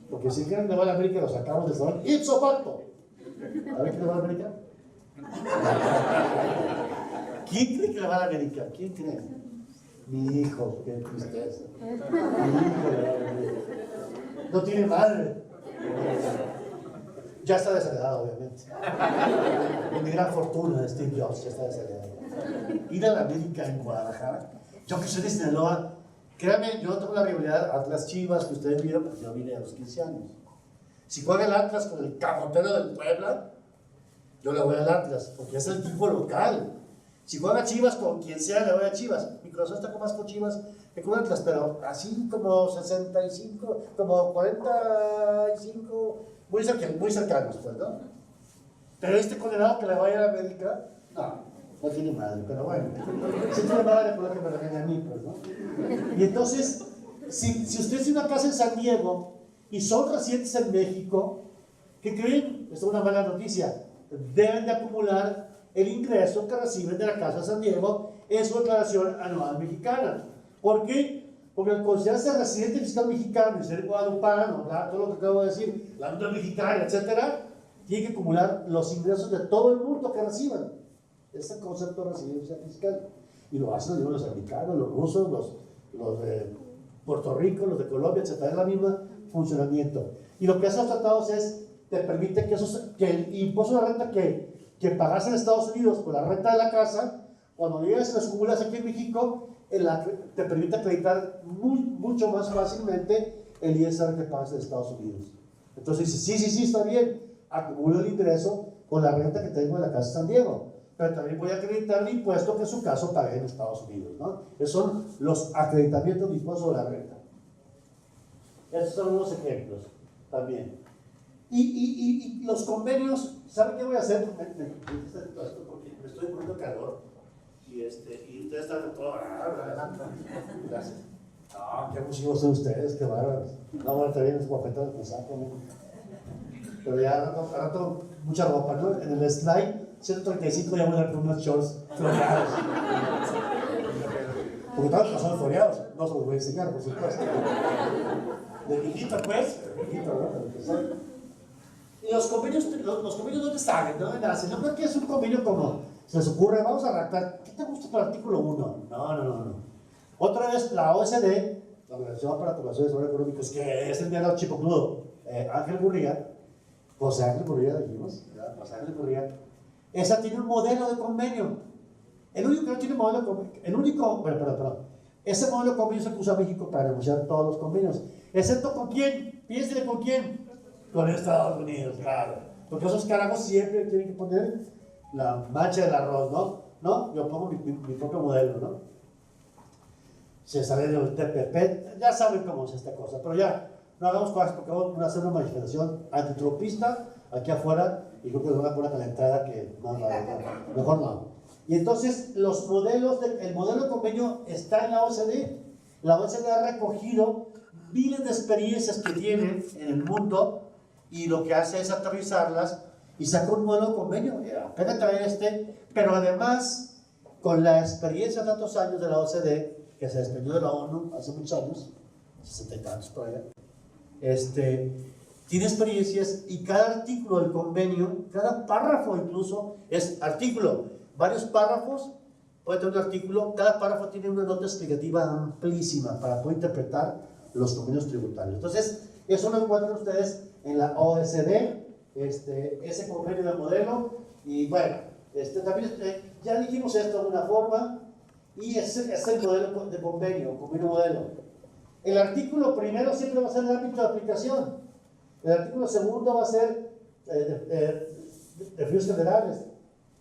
Porque si quieren le van a América, lo sacamos del salón, ipso facto. A ver, ¿quién le va a América? ¿Quién cree que le va a América? ¿Quién cree? Mi hijo, qué tristeza. Mi hijo le va a América. No tiene madre. Ya está desheredado, obviamente. Y mi gran fortuna de Steve Jobs ya está desheredado. Ir a la América en Guadalajara. Yo que soy de Sinaloa, créanme, yo tengo la rivalidad Atlas Chivas que ustedes vieron, porque yo vine a los 15 años. Si juega el Atlas con el camotero del Puebla, yo le voy al Atlas, porque es el equipo local. Si juega Chivas con quien sea, le voy a Chivas. Mi corazón está más con Chivas que con Atlas, pero así como 65, como 45, muy cercanos, pues, ¿no? Pero este condenado que le vaya a la América, no tiene madre, pero bueno. Si tiene madre, por lo que me regaña a mí, pues, ¿no? Y entonces, si ustedes tienen una casa en San Diego y son residentes en México, ¿qué creen? Esta es una mala noticia. Deben de acumular el ingreso que reciben de la Casa de San Diego en su declaración anual mexicana. ¿Por qué? Porque al considerarse residente fiscal mexicano y ser guadalupano, todo lo que acabo de decir, la nota mexicana, etc., tiene que acumular los ingresos de todo el mundo que reciban. Ese concepto de residencia fiscal. Y lo hacen los americanos, los rusos, los de Puerto Rico, los de Colombia, etc. Es el mismo funcionamiento. Y lo que hacen los tratados es, te permite que el impuesto de renta que pagas en Estados Unidos por la renta de la casa, cuando llegas y las acumulas aquí en México, te permite acreditar mucho más fácilmente el ISR que pagas en Estados Unidos. Entonces dices, sí, está bien, acumulo el ingreso con la renta que tengo en la casa de San Diego, pero también voy a acreditar el impuesto que en su caso pagué en Estados Unidos, ¿no? Esos son los acreditamientos de impuestos sobre la renta. Estos son unos ejemplos también. Y los convenios, ¿saben qué voy a hacer? Porque me estoy poniendo calor y ustedes están en todo. Gracias. Qué abusivos son ustedes, qué bárbaros. No, bueno, está bien, es guapeta de saco, ¿no? Pero ya al rato, mucha ropa, ¿no? En el slide 135 ya voy a dar con unos shorts floreados. Porque estaban pasados floreados, no se los voy a enseñar, por supuesto. De viejito, pues, viejito, ¿no? Y los convenios ¿dónde salen? ¿Dónde nacen? No creo que es un convenio como se les ocurre, vamos a redactar, ¿qué te gusta con el artículo 1? No. Otra vez la OECD, la Organización para la Cooperación y Desarrollo Económicos, que es el diálogo chipocludo, José Ángel Gurría, dijimos, José Ángel Gurría, esa tiene un modelo de convenio. El único que no tiene modelo de convenio, ese modelo de convenio es el que usa México para negociar todos los convenios, excepto con quién, piénsele con quién. Con Estados Unidos, claro. Porque esos carajos siempre tienen que poner la mancha del arroz, ¿no? Yo pongo mi propio modelo, ¿no? Se sale del TPP, ya saben cómo es esta cosa, pero ya, no hagamos cosas porque vamos a hacer una manifestación antitropista aquí afuera y creo que nos van a poner a la entrada que mejor no. Y entonces, el modelo de convenio está en la OCDE. La OCDE ha recogido miles de experiencias que tienen en el mundo y lo que hace es aterrizarlas y saca un nuevo convenio. Apenas traer pero además, con la experiencia de tantos años de la OCDE, que se desprendió de la ONU hace muchos años, 60 y tantos por allá, tiene experiencias y cada artículo del convenio, cada párrafo incluso, es artículo, varios párrafos, puede tener un artículo, cada párrafo tiene una nota explicativa amplísima para poder interpretar los convenios tributarios. Entonces, eso lo encuentran ustedes en la OSD, ese convenio de modelo, y bueno, también ya dijimos esto de alguna forma, y ese es el modelo de convenio modelo. El artículo primero siempre va a ser el ámbito de aplicación, el artículo segundo va a ser de fines federales,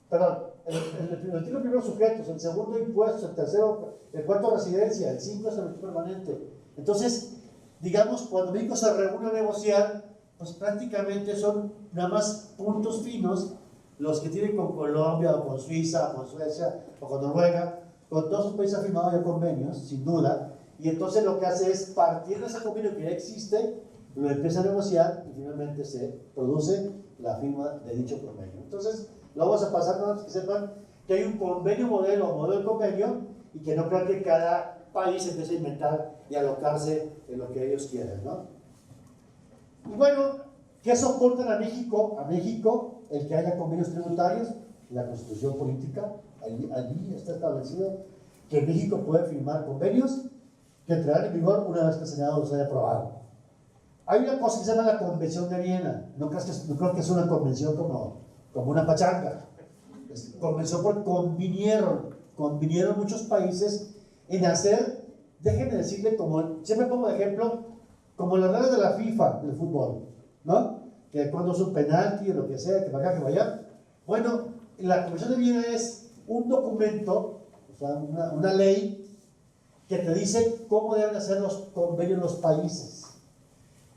perdón, el artículo primero sujetos, el segundo impuestos, el tercero, el cuarto residencia, el 5 es el permanente. Entonces, digamos, cuando México se reúne a negociar, pues prácticamente son nada más puntos finos los que tienen con Colombia o con Suiza o con Suecia o con Noruega. Con todos esos países ha firmado ya convenios, sin duda, y entonces lo que hace es partir de ese convenio que ya existe, lo empieza a negociar y finalmente se produce la firma de dicho convenio. Entonces, lo vamos a pasar para que sepan que hay un convenio modelo de convenio y que no crean que cada país empiece a inventar y alocarse en lo que ellos quieran, ¿no? Y bueno, ¿qué soportan a México? A México, el que haya convenios tributarios, la Constitución política, allí está establecido que México puede firmar convenios que entrarán en vigor una vez que el Senado los haya aprobado. Hay una cosa que se llama la Convención de Viena, no creo que es una convención como una pachanga, convención porque convinieron muchos países en hacer, déjenme decirle, como siempre pongo de ejemplo, como las reglas de la FIFA del fútbol, ¿no? Que cuando es un penalti o lo que sea, que para acá, que para allá. Bueno, la Convención de Viena es un documento, o sea, una ley que te dice cómo deben hacer los convenios los países,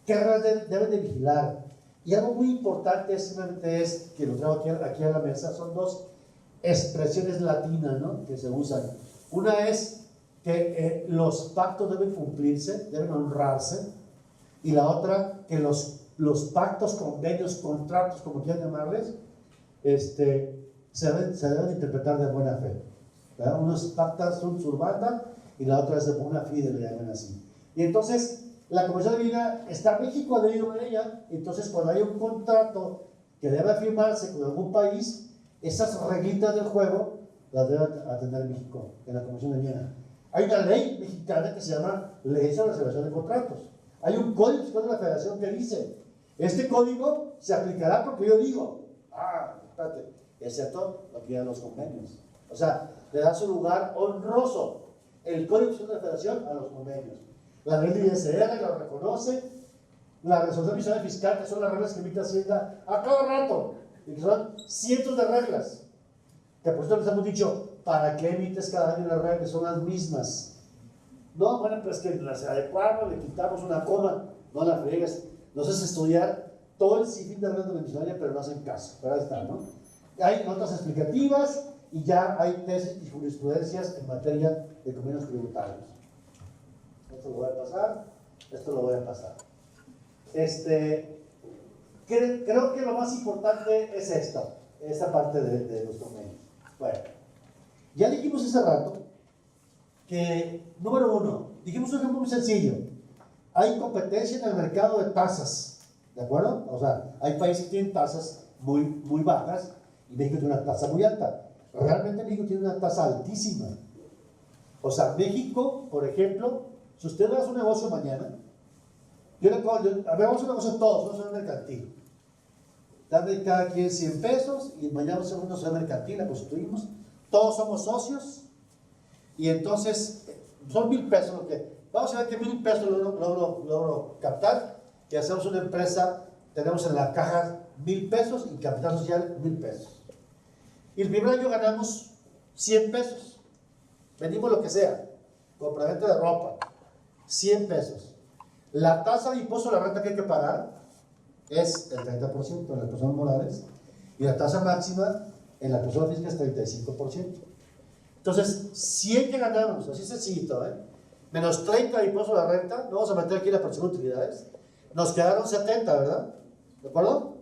qué reglas deben de vigilar. Y algo muy importante simplemente es, que lo traigo aquí a la mesa, son dos expresiones latinas, ¿no?, que se usan. Una es que los pactos deben cumplirse, deben honrarse, y la otra, que los pactos, convenios, contratos, como quieran llamarles, se deben interpretar de buena fe, ¿verdad? Unos pactas sunt urbata y la otra es de buena fide, le llaman así. Y entonces, la Convención de Viena, está México adherido a ella, entonces cuando hay un contrato que debe firmarse con algún país, esas reglitas del juego las debe atender México en la Convención de Viena. Hay una ley mexicana que se llama Ley sobre la Celebración de Contratos. Hay un código fiscal de la Federación que dice, este código se aplicará porque yo digo, espérate, excepto lo que digan los convenios. O sea, le da su lugar honroso el código fiscal de la Federación a los convenios. La ley de ISR lo reconoce, la resolución visual fiscal, que son las reglas que emite Hacienda a cada rato, y que son cientos de reglas, que por eso les hemos dicho, ¿para qué emites cada año las reglas? Son las mismas. No, bueno, pues que las adecuamos, le quitamos una coma, no la friegues. Nos hace estudiar todo el sinfín de reglas de la miscelánea, pero no hacen caso. Pero ahí está, ¿no? Hay notas explicativas y ya hay tesis y jurisprudencias en materia de convenios tributarios. Esto lo voy a pasar, esto lo voy a pasar. Creo que lo más importante es esta parte de los convenios. Bueno, ya dijimos hace rato que, número uno, dijimos un ejemplo muy sencillo. Hay competencia en el mercado de tasas, ¿de acuerdo? O sea, hay países que tienen tasas muy, muy bajas y México tiene una tasa muy alta. Realmente México tiene una tasa altísima. O sea, México, por ejemplo, si usted hace un negocio mañana, vamos a un negocio todos, vamos a un mercantil. Dame cada quien 100 pesos y mañana vamos a una sociedad mercantil, la constituimos. Todos somos socios y entonces son 1,000 pesos lo que. Vamos a ver que 1,000 pesos logro captar, que hacemos una empresa, tenemos en la caja 1,000 pesos y capital social 1,000 pesos. Y el primer año ganamos 100 pesos. Vendimos lo que sea, compraventa de ropa, 100 pesos. La tasa de impuesto a la renta que hay que pagar es el 30% en las personas morales y la tasa máxima en la persona física es 35%. Entonces, 100 que ganamos, así sencillito, menos 30 de impuesto a la renta, no vamos a meter aquí la percepción de utilidades, nos quedaron 70, ¿verdad? ¿De acuerdo?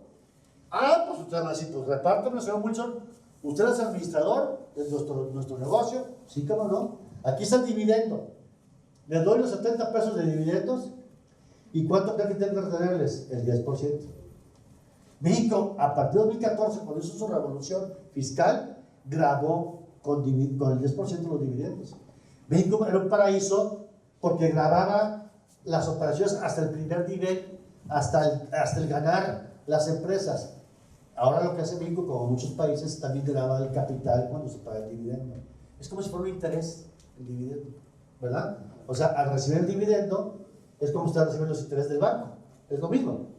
Ah, pues usted va a decir, pues repárteme, señor Wilson, usted es administrador de nuestro negocio, sí, cómo no, aquí está el dividendo, les doy los 70 pesos de dividendos, ¿y cuánto creen que tengo que retenerles? El 10%. México, a partir de 2014, cuando hizo su revolución fiscal, grabó con el 10% de los dividendos. México era un paraíso porque grababa las operaciones hasta el primer nivel, hasta el ganar las empresas. Ahora lo que hace México, como muchos países, también graba el capital cuando se paga el dividendo. Es como si fuera un interés el dividendo, ¿verdad? O sea, al recibir el dividendo, es como usted recibe los intereses del banco. Es lo mismo.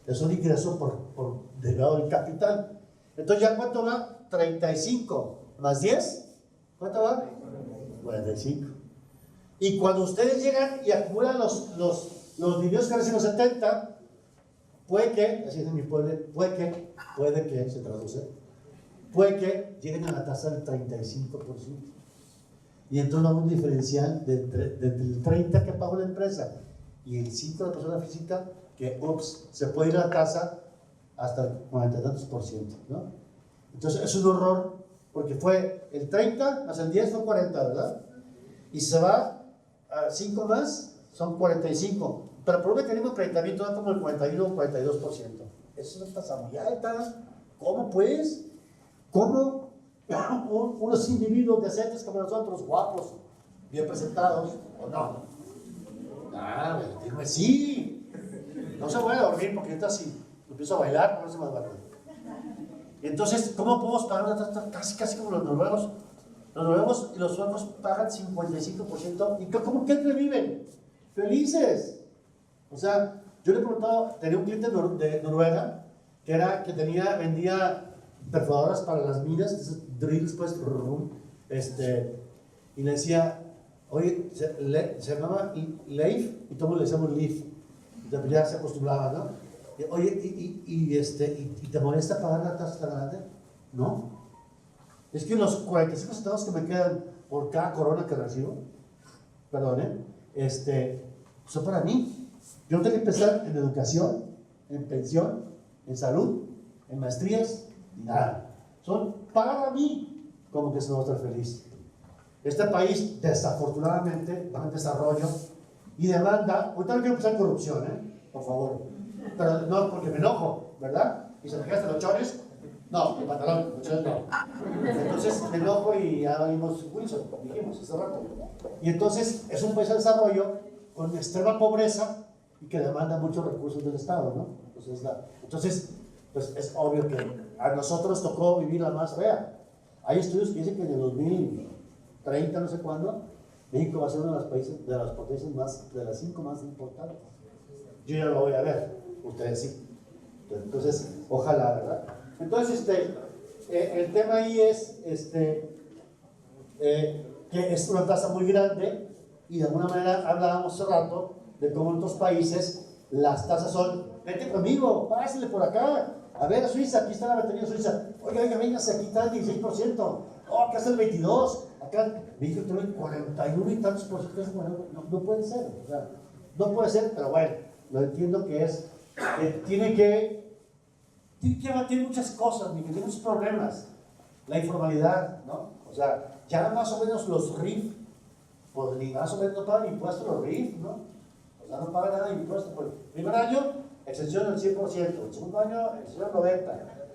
Es un ingreso por derivado del capital. Entonces, ¿ya cuánto va? 35 más 10. ¿Cuánto va? 45. Y cuando ustedes llegan y acumulan los dividendos que reciben los 70, puede que, así es en mi pueblo, puede que, se traduce, puede que lleguen a la tasa del 35%. Y entonces vamos a un diferencial del 30% que pagó la empresa y el 5% de la persona física, que se puede ir a la tasa hasta el 40 y tantos %, ¿no? Entonces es un horror, porque fue el 30 más el 10 son 40, ¿verdad? Y se va a 5 más, son 45. Pero por un mecanismo de acreditamiento da como el 41 o 42%. Eso es una tasa muy alta. ¿Cómo pues? ¿Cómo unos individuos decentes como nosotros, guapos, bien presentados, o no? Ah, dime sí. No se puede dormir porque ahorita si empiezo a bailar, no se me va a dormir. Entonces, ¿cómo podemos pagar una tasa casi como los noruegos? Los noruegos y los suecos pagan 55%. ¿Y cómo que viven? Felices. O sea, yo le he preguntado, tenía un cliente de Noruega que vendía perforadoras para las minas, drills, pues, y le decía, oye, se llamaba Leif, y todos le decíamos Leif, ya se acostumbraba, ¿no? Oye, ¿y te molesta pagar la tasa tan grande? No. Es que los 45 centavos que me quedan por cada corona que recibo, perdón, son para mí. Yo tengo que empezar en educación, en pensión, en salud, en maestrías, y nada. Son para mí, como que se va a estar feliz. Este país, desafortunadamente, va en desarrollo y demanda, ahorita no quiero empezar corrupción, por favor, pero no porque me enojo, ¿verdad? Y se me gastan los chones, no, el pantalón, los chones no. Entonces me enojo y ya valimos Wilson, dijimos hace rato. Y entonces es un país de desarrollo con extrema pobreza y que demanda muchos recursos del Estado, ¿no? Entonces, pues es obvio que a nosotros tocó vivir la más fea. Hay estudios que dicen que en el 2030, no sé cuándo, México va a ser uno de los países, de las potencias de las 5 más importantes. Yo ya lo voy a ver, ustedes sí. Entonces, ojalá, ¿verdad? Entonces, el tema ahí es que es una tasa muy grande y de alguna manera hablábamos hace rato de cómo en otros países las tasas son, vete conmigo, pásale por acá, a ver a Suiza, aquí está la batería Suiza, oiga, véngase, aquí está el 16%, acá está el 22%, acá México tiene el 41 y tantos por ciento. Bueno, no puede ser, o sea, no puede ser, pero bueno, lo entiendo que es, tiene muchas cosas, tiene muchos problemas, la informalidad, ¿no? O sea, ya más o menos los RIF, pues ni más o menos no pagan impuestos los RIF, ¿no? O sea, no pagan nada de impuestos. Por el primer año, exención del 100%, el segundo año, exención del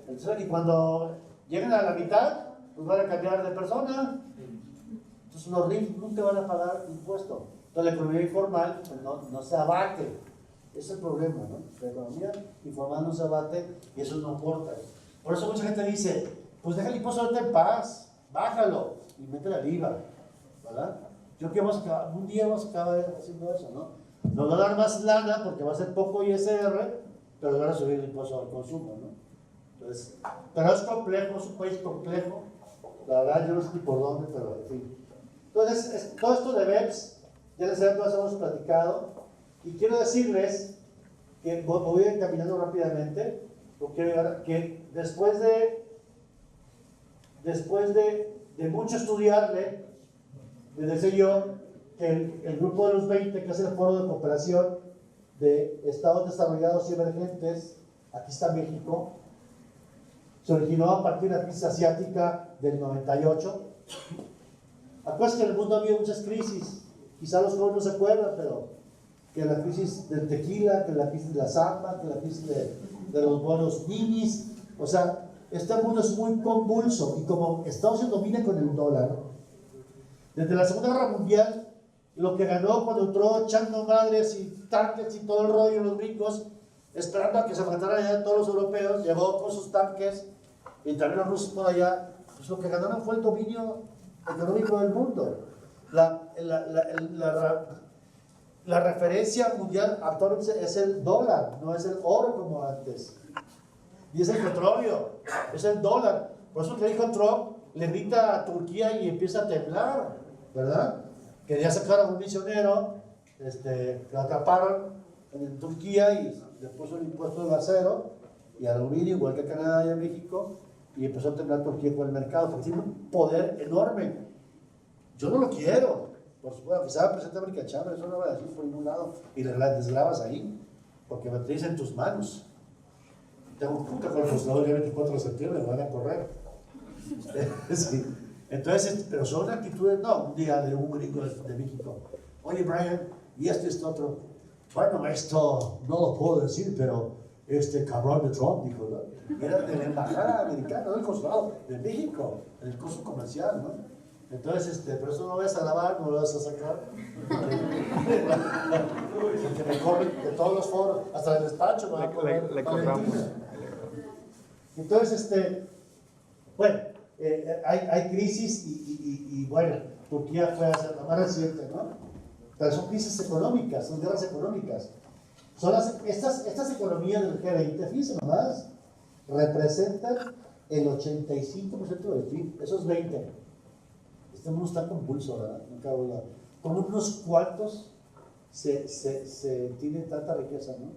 90%, y cuando lleguen a la mitad, pues van a cambiar de persona. Entonces los RIF nunca van a pagar impuestos. Entonces la economía informal pues, no se abate. Ese es el problema, ¿no? La economía informal no se abate y eso no importa. Por eso mucha gente dice, pues deja el impuesto ahorita en paz, bájalo y métele al IVA, ¿verdad? Yo creo que un día vamos a acabar haciendo eso, ¿no? Nos va a dar más lana porque va a ser poco ISR, pero van a subir el impuesto al consumo, ¿no? Entonces, pero es complejo, es un país complejo. La verdad, yo no sé ni por dónde, pero en fin. Entonces, todo esto de BEPS, ya les hemos platicado. Y quiero decirles que voy a ir caminando rápidamente, porque que después de mucho estudiarle, les decía yo que el grupo de los 20, que es el Foro de Cooperación de Estados Desarrollados y Emergentes, aquí está México, se originó a partir de la crisis asiática del 98. Acuérdense que en el mundo ha habido muchas crisis, quizá los jóvenes no se acuerdan, pero que la crisis del tequila, que la crisis de la samba, que la crisis de los bonos ninis, o sea, este mundo es muy convulso, y como Estados Unidos domina con el dólar, desde la Segunda Guerra Mundial, lo que ganó cuando entró echando madres y tanques y todo el rollo, los gringos, esperando a que se mataran allá todos los europeos, llegó con sus tanques, y también los rusos por allá, pues lo que ganaron fue el dominio económico del mundo. La referencia mundial actualmente es el dólar, no es el oro como antes. Y es el petróleo, es el dólar. Por eso que dijo Trump, le grita a Turquía y empieza a temblar, ¿verdad? Quería sacar a un misionero, que lo atraparon en Turquía y le puso el impuesto del acero y al aluminio, igual que Canadá y México, y empezó a temblar Turquía con el mercado, porque tiene un poder enorme. Yo no lo quiero, por supuesto, quizá el presidente América Chávez, eso no va a decir por ningún lado, y le desgrabas ahí, porque me traes en tus manos. Tengo un punto con el consulado el 24 de septiembre, me van a correr. Sí. Entonces, pero son actitudes, no, un día de un gringo de México, oye Brian, y esto otro, bueno, esto no lo puedo decir, pero este cabrón de Trump, dijo, ¿no? Era de la embajada americana, no del consulado de México, en el curso comercial, ¿no? Entonces, por eso no lo vas a lavar, no lo vas a sacar, porque me corren de todos los foros, hasta el despacho, me va a poner le cobramos. Entonces, bueno, hay crisis y bueno, Turquía fue la más reciente, ¿no? Pero son crisis económicas, son guerras económicas. Son estas economías del G20, fíjense nomás, representan el 85% del PIB, esos 20. Este mundo está convulso, ¿verdad? No cabe duda. Con unos cuantos se tiene tanta riqueza, ¿no?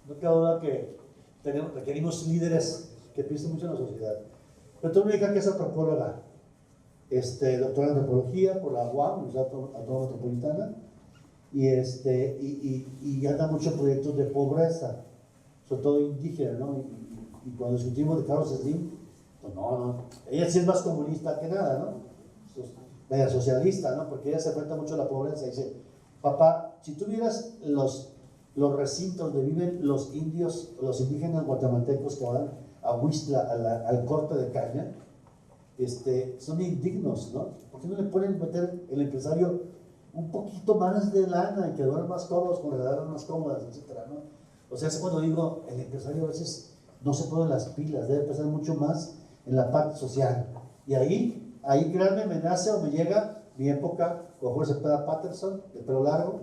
No cabe duda que requerimos líderes que piensen mucho en la sociedad. Pero tú me digas que es antropóloga, doctora en antropología por la UAM, Universidad Autónoma Metropolitana, y anda mucho en proyectos de pobreza, sobre todo indígena, ¿no? Y cuando discutimos de Carlos Slim, pues no, ella sí es más comunista que nada, ¿no? Media socialista, ¿no? Porque ella se enfrenta mucho a la pobreza y dice, papá, si tú vieras los recintos donde viven los indios, los indígenas guatemaltecos que van a Huixla, al corte de caña, son indignos, ¿no? ¿Por qué no le pueden meter el empresario un poquito más de lana y que duerman más cómodos, con regalar más cómodas, etcétera, ¿no? O sea, es cuando digo, el empresario a veces no se pone las pilas, debe pensar mucho más en la parte social. Y ahí créanme, me nace o me llega mi época con Jorge Cepeda Patterson, de pelo largo,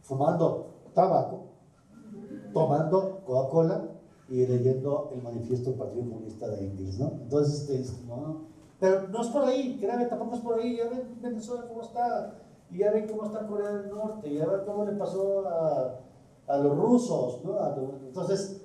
fumando tabaco, tomando Coca-Cola y leyendo el manifiesto del Partido Comunista de Indies, ¿no? Entonces, no, pero no es por ahí, créanme, tampoco es por ahí. Ya ven Venezuela cómo está, y ya ven cómo está Corea del Norte, y ya ven cómo le pasó a los rusos, ¿no? Entonces,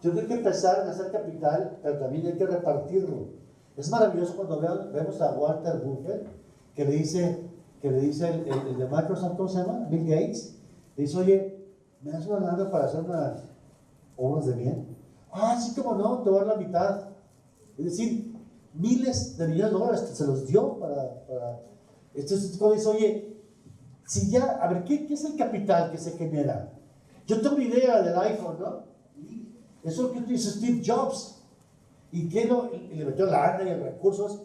yo creo que empezar en hacer capital, pero también hay que repartirlo. Es maravilloso cuando vemos a Walter Buffett, que le dice el de Microsoft, ¿cómo se llama? Bill Gates, le dice, oye, ¿me das una lana para hacer unas obras de bien? Ah, sí, como no, te voy a dar la mitad. Es decir, miles de millones de dólares se los dio para... Entonces, cuando dice, oye, si ya, a ver, ¿qué es el capital que se genera? Yo tengo una idea del iPhone, ¿no? Eso es lo que hizo Steve Jobs. Y le metió lana y recursos,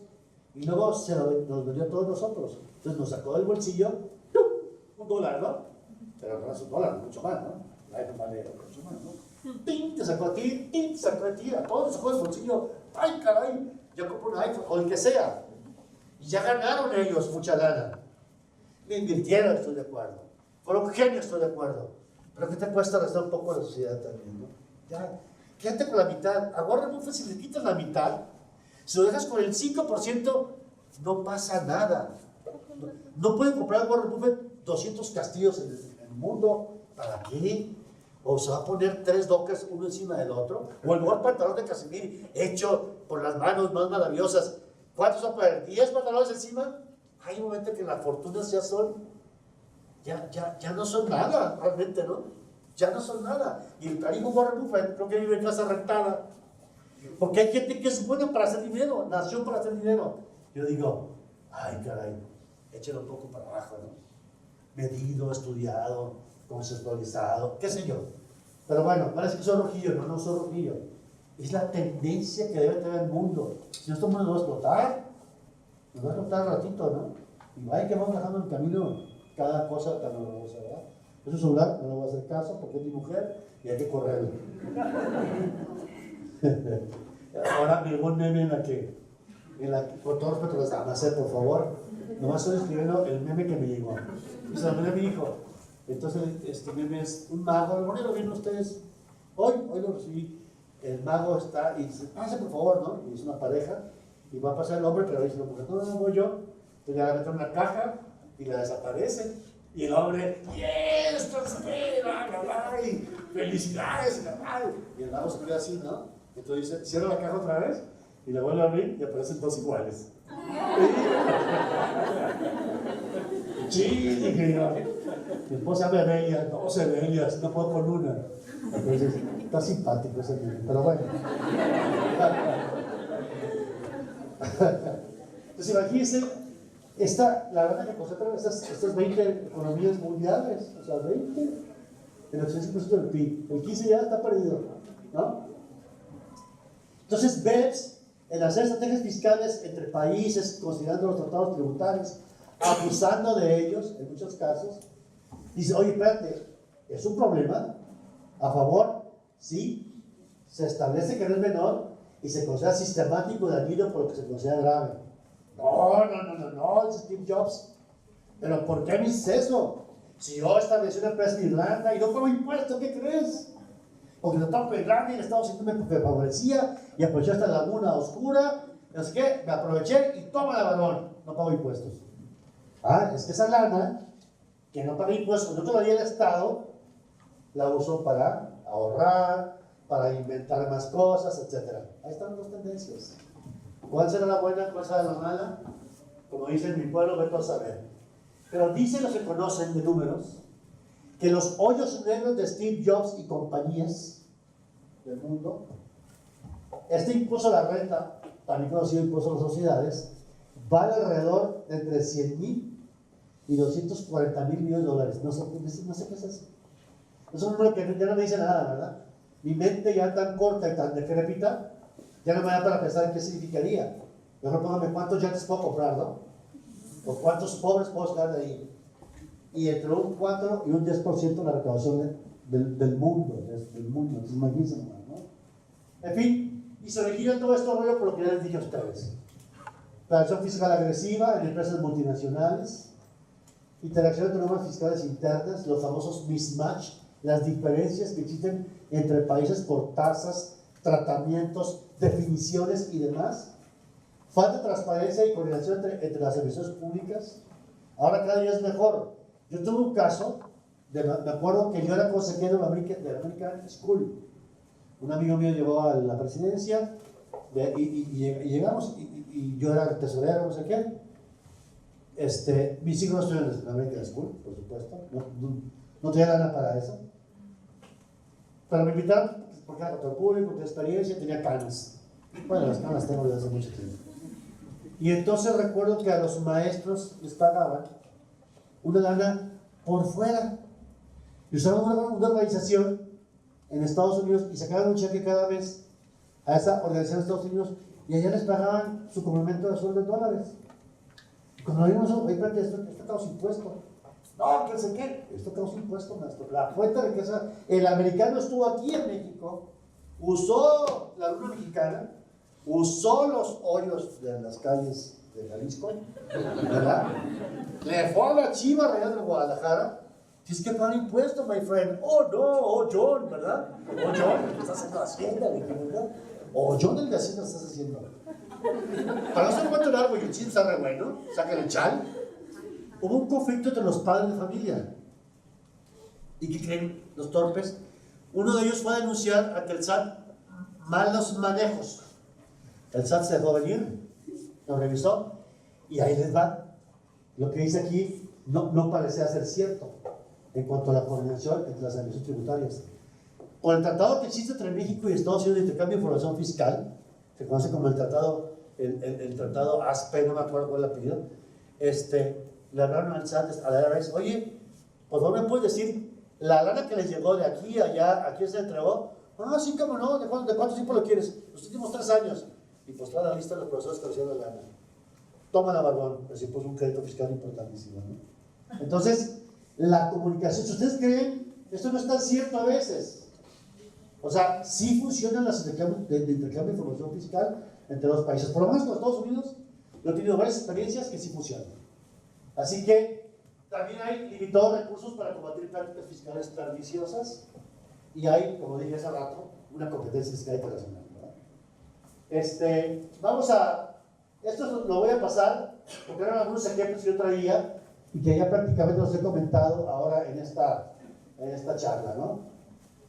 y luego nos vendió a todos nosotros. Entonces nos sacó del bolsillo $1, ¿no? Pero no es $1, mucho más, ¿no? El iPhone vale mucho más, ¿no? ¡Ting! Te sacó a ti, ¡ting! Te sacó a ti, a todos nos sacó del bolsillo. ¡Ay, caray! Yo compro un iPhone, o el que sea. Y ya ganaron ellos mucha lana. Me invirtieron, estoy de acuerdo. Fueron genios, estoy de acuerdo. Pero ¿qué te cuesta restar un poco a la sociedad también, no? Ya, quédate con la mitad. A Warren Buffett, si le quitas la mitad, si lo dejas con el 5%, no pasa nada. No pueden comprar a Warren Buffett 200 castillos en el mundo. ¿Para qué? O se va a poner 3 dockers uno encima del otro. O el mejor pantalón de Casimir hecho por las manos más maravillosas. ¿Cuántos van a poner? ¿10 pantalones encima? hay un momento que las fortunas ya no son nada, realmente, ¿no? Ya no son nada. Y el cariño Warren Buffett creo que vive en casa rentada. Porque hay gente que es buena para hacer dinero, nació para hacer dinero. Yo digo, ay caray, échalo un poco para abajo, ¿no? Medido, estudiado, conceptualizado, qué sé yo. Pero bueno, parece que soy rojillo, no soy rojillo. Es la tendencia que debe tener el mundo. Si no, este mundo va a explotar, nos va a explotar un ratito, ¿no? Y vaya que vamos dejando en el camino cada cosa tan horrorosa, ¿verdad? Es un celular, no le voy a hacer caso porque es mi mujer y hay que correrlo. Ahora me llegó un meme en la que, con todo respeto a las damas, por favor, nomás estoy escribiendo el meme que me llegó. Y se lo mandé a mi hijo. Entonces, este meme es un mago, ¿lo vieron ustedes? Hoy lo recibí. El mago está y dice, pase por favor, ¿no? Y es una pareja, y va a pasar el hombre, pero dice la mujer, no voy yo. Entonces ya la meten en una caja y la desaparece. Y el hombre, ¡yes! ¡Y felicidades! Y el mago se queda así, ¿no? Entonces dice, cierra la caja otra vez y la vuelve a abrir y aparecen dos iguales. Sí, dije yo. Mi esposa me veía, 12 veías, no puedo con una. Entonces, está simpático ese niño, pero bueno. Entonces, imagínense, la verdad que concentran estas 20 economías mundiales, o sea, 20, el 85% del PIB, el 15 ya está perdido, ¿no? Entonces, BEPS, en hacer estrategias fiscales entre países, considerando los tratados tributarios, abusando de ellos, en muchos casos, dice, oye, espérate, ¿es un problema? A favor, sí, se establece que no es menor y se considera sistemático y dañino por lo que se considera grave. No, es Steve Jobs. ¿Pero por qué me dices eso? Si yo establecí una empresa en Irlanda y no pago impuestos, ¿qué crees? Porque no estaba en Irlanda y el Estado Unidos me favorecía y aproveché esta laguna oscura, no sé qué, me aproveché y toma la balón, no pago impuestos. Es que esa lana, que no paga impuestos, no te lo dio el Estado, la usó para ahorrar, para inventar más cosas, etc. Ahí están las dos tendencias. ¿Cuál será la buena, cuál será la mala? Como dice en mi pueblo, vete a saber. Pero dicen los que conocen de números que los hoyos negros de Steve Jobs y compañías del mundo, este impuesto a la renta, también conocido impuesto a las sociedades, vale alrededor de entre 100,000 y 240,000 millones de dólares. No sé qué es eso. Es un número que ya no me dice nada, ¿verdad? Mi mente ya tan corta y tan decrépita, ya no me da para pensar en qué significaría. Mejor póngame cuántos yates puedo comprar, ¿no? O cuántos pobres puedo sacar de ahí. Y entre un 4 y un 10% la recaudación del mundo. Entonces, imagínense, ¿no? En fin, y se origina todo esto rollo por lo que ya les dije a ustedes. Planificación fiscal agresiva en empresas multinacionales, interacción entre normas fiscales internas, los famosos mismatch, las diferencias que existen entre países por tasas, tratamientos, definiciones y demás, falta de transparencia y coordinación entre las administraciones públicas. Ahora cada día es mejor. Yo tuve un caso, me acuerdo que yo era consejero de la American School. Un amigo mío llegó a la presidencia y llegamos y yo era tesorero, no sé qué. Mis hijos no estudian en la American School, por supuesto, no tenía lana para eso. Pero me invitaron porque era control público, tenía experiencia, tenía canas. Bueno, las canas tengo desde hace mucho tiempo. Y entonces recuerdo que a los maestros les pagaban una lana por fuera. Y usaban una organización en Estados Unidos y sacaban un cheque cada mes a esa organización de Estados Unidos y allá les pagaban su complemento de sueldo en dólares. Y cuando vimos eso, espérate, esto causa impuesto. No, ¿qué sé qué? Esto causa impuesto, maestro. La fuente de riqueza, el americano estuvo aquí en México, usó la luna mexicana, usó los hoyos de las calles de Jalisco, ¿verdad? Le fue a la Chiva Real de Guadalajara. Tienes que pagar impuestos, my friend. Oh, no, oh, John, ¿verdad? Oh, John, ¿qué estás haciendo Hacienda, ¿verdad? Oh, John, el de Hacienda estás haciendo. Para no ser cuento largo, y el chin está re bueno, sacan el chal. Hubo un conflicto entre los padres de familia. ¿Y qué creen los torpes? Uno de ellos fue a denunciar ante el SAT malos manejos. El SAT se dejó venir, lo revisó, y ahí les va. lo que dice aquí no parece ser cierto en cuanto a la coordinación entre las administraciones tributarias. Con el tratado que existe entre México y Estados Unidos de intercambio de información fiscal, se conoce como el tratado ASPE, no me acuerdo cuál es el apellido, le hablaron al SAT, a la IRS, oye, por favor me puedes decir la lana que les llegó de aquí a allá, ¿a quién se entregó? Ah, sí, cómo no, ¿de cuánto tiempo lo quieres? Los últimos 3 años. Y pues toda la lista de los profesores que recibieron la lana. Toma la barbón, pero sí puso un crédito fiscal importantísimo, ¿no? Entonces, la comunicación, si ustedes creen, esto no es tan cierto a veces. O sea, sí funcionan las intercambios de información fiscal entre los países. Por lo menos con Estados Unidos, yo he tenido varias experiencias que sí funcionan. Así que también hay limitados recursos para combatir prácticas fiscales perniciosas y hay, como dije hace rato, una competencia fiscal internacional, ¿verdad? Vamos a, esto lo voy a pasar porque eran algunos ejemplos que yo traía y que ya prácticamente los he comentado ahora en esta charla, ¿no?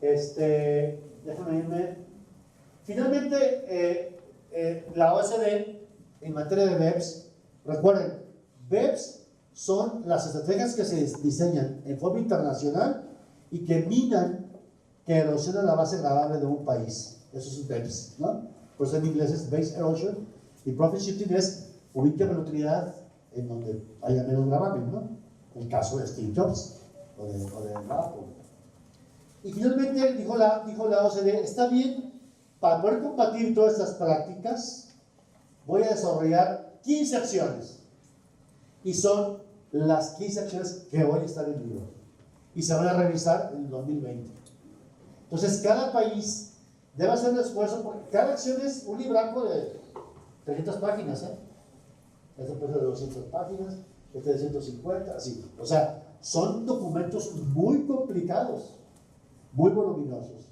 Déjame irme. Finalmente, la OCDE en materia de BEPS, recuerden, BEPS son las estrategias que se diseñan en forma internacional y que minan, que erosionan la base gravable de un país. Eso es BEPS, ¿no? Por eso en inglés es Base Erosion, y Profit Shifting es ubica la utilidad en donde haya menos gravamen, ¿no? El caso de Steve Jobs o de Apple. Y finalmente dijo la OCDE, está bien, para poder combatir todas estas prácticas, voy a desarrollar 15 acciones. Y son las 15 acciones que hoy están en el libro. Y se van a revisar en el 2020. Entonces, cada país debe hacer un esfuerzo, porque cada acción es un libraco de 300 páginas, ¿eh? Este puede ser de 200 páginas, este de 150, así. O sea, son documentos muy complicados, muy voluminosos.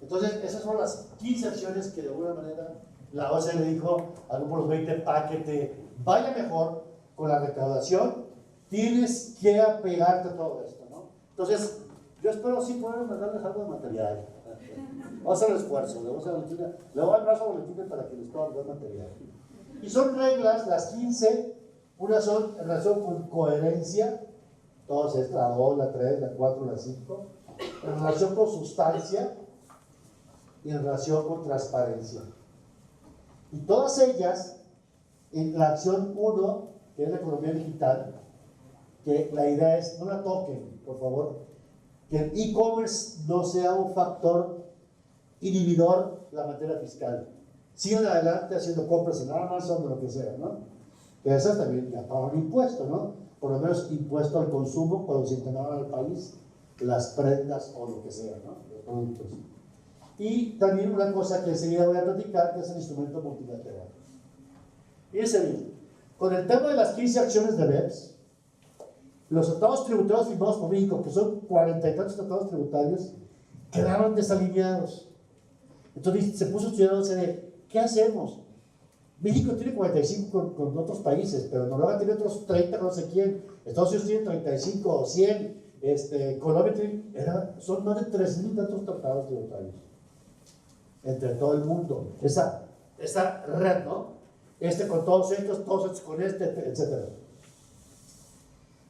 Entonces, esas son las 15 acciones que de alguna manera la OCDE le dijo al grupo de los 20 para que te vaya mejor con la recaudación, tienes que apegarte a todo esto, ¿no? Entonces, yo espero sí poder mandarles algo de material. Vamos a hacer el esfuerzo, le voy a dar brazo a Valentina para que les pueda dar material. Y son reglas, las 15, unas son en relación con coherencia, todas estas, la 2, la 3, la 4, la 5, en relación con sustancia y en relación con transparencia. Y todas ellas, en la acción 1, que es la economía digital, que la idea es, no la toquen, por favor, que el e-commerce no sea un factor inhibidor de la materia fiscal. Sigan adelante haciendo compras en Amazon o lo que sea, ¿no? Que esas también ya pagan impuesto, ¿no? Por lo menos impuesto al consumo cuando se integraban al país, las prendas o lo que sea, ¿no? Los productos. Y también una cosa que enseguida voy a platicar, que es el instrumento multilateral. Fíjense bien, con el tema de las 15 acciones de BEPS, los tratados tributarios firmados por México, que son 40 y tantos tratados tributarios, quedaron desalineados. Entonces se puso a estudiar la OCDE, ¿qué hacemos? México tiene 45 con otros países, pero Noruega tiene otros 30, no sé quién, Estados Unidos tiene 35 o 100, Colombia tiene, son más de 3,000 tantos tratados tributarios entre todo el mundo. Esa red, ¿no? Con todos estos con etc.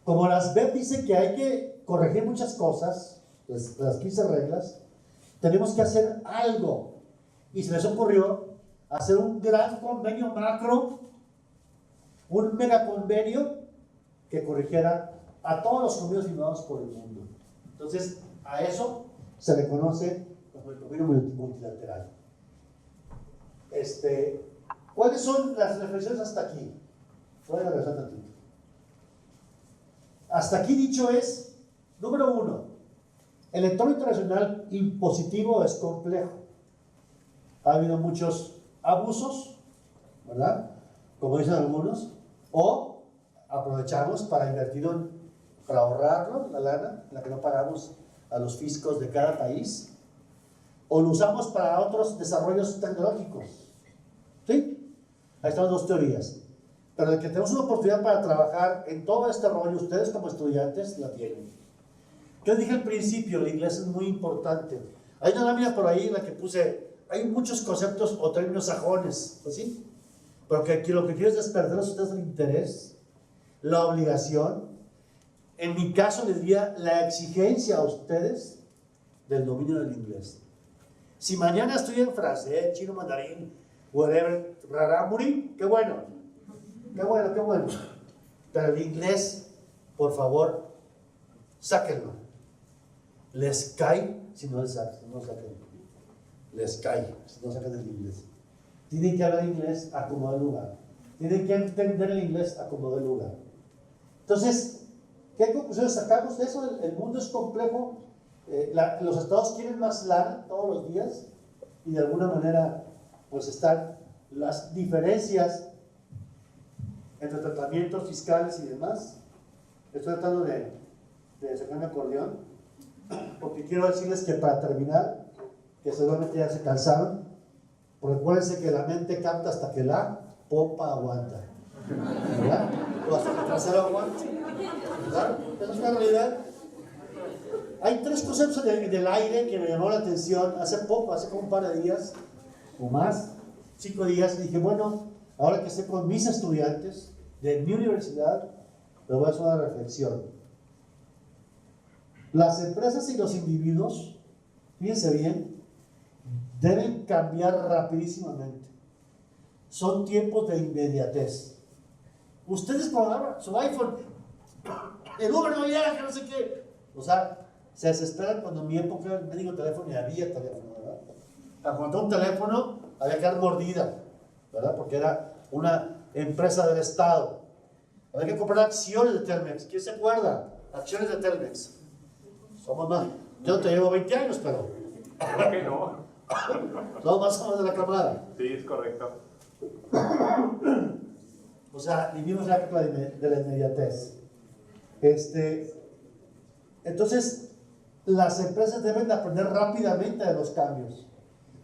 Como las BEP dice que hay que corregir muchas cosas, las 15 reglas, tenemos que hacer algo. Y se les ocurrió hacer un gran convenio macro, un mega convenio que corrigiera a todos los convenios firmados por el mundo. Entonces, a eso se le conoce como el convenio multilateral. ¿Cuáles son las reflexiones hasta aquí? Voy a regresar tantito. Hasta aquí dicho es, número 1, el entorno internacional impositivo es complejo. Ha habido muchos abusos, ¿verdad? Como dicen algunos, o aprovechamos para invertirlo, para ahorrarlo, la lana, la que no pagamos a los fiscos de cada país, o lo usamos para otros desarrollos tecnológicos. ¿Sí? Ahí están las dos teorías. Pero de que tenemos una oportunidad para trabajar en todo este rollo, ustedes como estudiantes la tienen. Yo dije al principio, el inglés es muy importante. Hay una lámina por ahí en la que puse, hay muchos conceptos o términos sajones, ¿sí? Pero que lo que quiero es despertar a ustedes el interés la obligación, en mi caso les diría la exigencia a ustedes del dominio del inglés. Si mañana estudian francés, chino, mandarín, whatever, rarámuri, qué bueno, qué bueno, qué bueno. Pero el inglés, por favor, sáquenlo. Les cae si no sacan. Les cae si no sacan el inglés. Tienen que hablar inglés a como de lugar. Tienen que entender el inglés a como de lugar. Entonces, ¿qué conclusiones sacamos de eso? El mundo es complejo. Los estados quieren más lana todos los días y de alguna manera pues están las diferencias entre tratamientos fiscales y demás. Estoy tratando de sacar mi acordeón porque quiero decirles que para terminar, que seguramente ya se cansaron, recuérdense que la mente capta hasta que la popa aguanta, ¿verdad? O hasta que el trasero aguanta, ¿verdad? Esa es una realidad. Hay tres conceptos en el aire que me llamó la atención hace poco, hace como un par de días o más, 5 días, y dije, bueno, ahora que estoy con mis estudiantes de mi universidad, les voy a hacer una reflexión. Las empresas y los individuos, fíjense bien, deben cambiar rapidísimamente. Son tiempos de inmediatez. Ustedes con su iPhone, el Uber no llega, no sé qué. O sea, se desesperan cuando en mi época me digo teléfono y había teléfono, ¿verdad? Cuando un teléfono había que dar mordida, ¿verdad? Porque era una empresa del Estado. Había que comprar acciones de Telmex. ¿Quién se acuerda? Acciones de Telmex. Somos más. Yo te llevo 20 años, pero. ¿Por qué no? Somos más o menos de la camada. Sí, es correcto. O sea, vivimos la época de la inmediatez. Entonces, las empresas deben de aprender rápidamente de los cambios.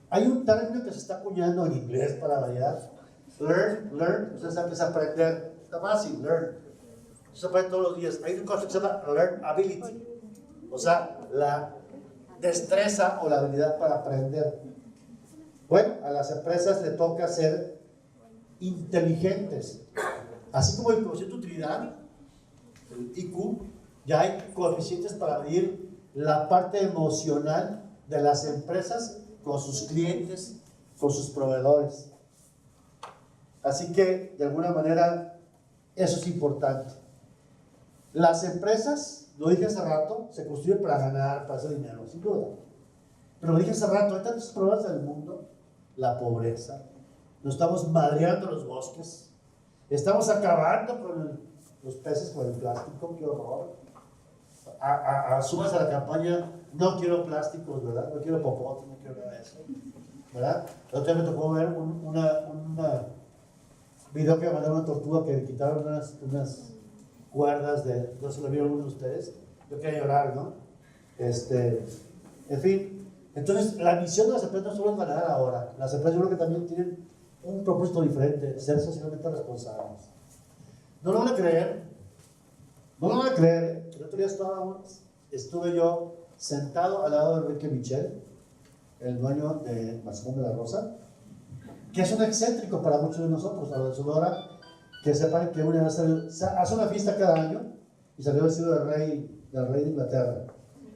Hay un término que se está acuñando en inglés para variar. Learn. Ustedes saben que es aprender. Está fácil, learn. Se aprende todos los días. Hay un concepto que se llama learn ability. O sea, la destreza o la habilidad para aprender. Bueno, a las empresas le toca ser inteligentes. Así como el coeficiente de utilidad, el IQ, ya hay coeficientes para medir la parte emocional de las empresas con sus clientes, con sus proveedores. Así que, de alguna manera, eso es importante. Las empresas, lo dije hace rato, se construyen para ganar, para hacer dinero, sin duda. Pero lo dije hace rato, hay tantos problemas en el mundo, la pobreza, nos estamos madreando los bosques, estamos acabando con los peces, con el plástico, qué horror. Sumas a la campaña, no quiero plásticos, ¿verdad? No quiero popotes, no quiero nada de eso, ¿verdad? El otro día me tocó ver un video que mandó una tortuga que le quitaron unas cuerdas de, no se lo vieron uno de ustedes, yo quería llorar, ¿no? En fin, entonces la misión de las empresas no solo es ganar ahora, las empresas yo creo que también tienen un propósito diferente, ser socialmente responsables. No lo van a creer, el otro día estuve yo sentado al lado de Enrique Michel, el dueño de Mazón de la Rosa, que es un excéntrico para muchos de nosotros, a la Sonora, que sepan que una vez hace una fiesta cada año y salió vestido del rey de Inglaterra,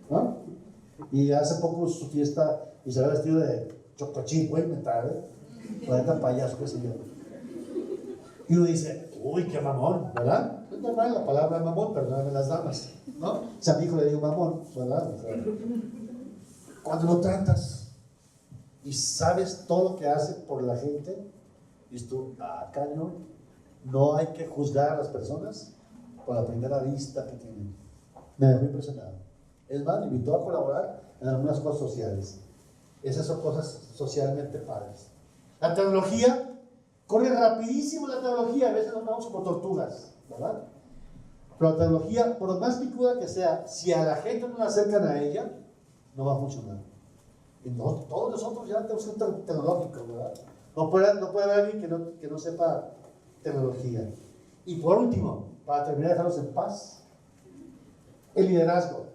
¿no? Y hace poco su fiesta y salió vestido de chocochín, voy a inventar, 40 payasos, qué sé yo. Y uno dice, uy, qué mamón, ¿verdad? Es normal la palabra mamón, perdóname las damas, ¿no? Si a mi hijo le digo mamón, ¿verdad? O sea, cuando lo tratas y sabes todo lo que hace por la gente, dices tú, cañón. No hay que juzgar a las personas por la primera vista que tienen. Me dejó impresionado. Es más, me invitó a colaborar en algunas cosas sociales. Esas son cosas socialmente padres. La tecnología, corre rapidísimo la tecnología, a veces nos vamos como tortugas, ¿verdad? Pero la tecnología, por más picuda que sea, si a la gente no la acercan a ella, no va a funcionar. Y todos nosotros ya tenemos que ser tecnológicos, ¿verdad? No puede haber alguien que no sepa tecnología. Y por último, para terminar, dejarlos en paz, el liderazgo.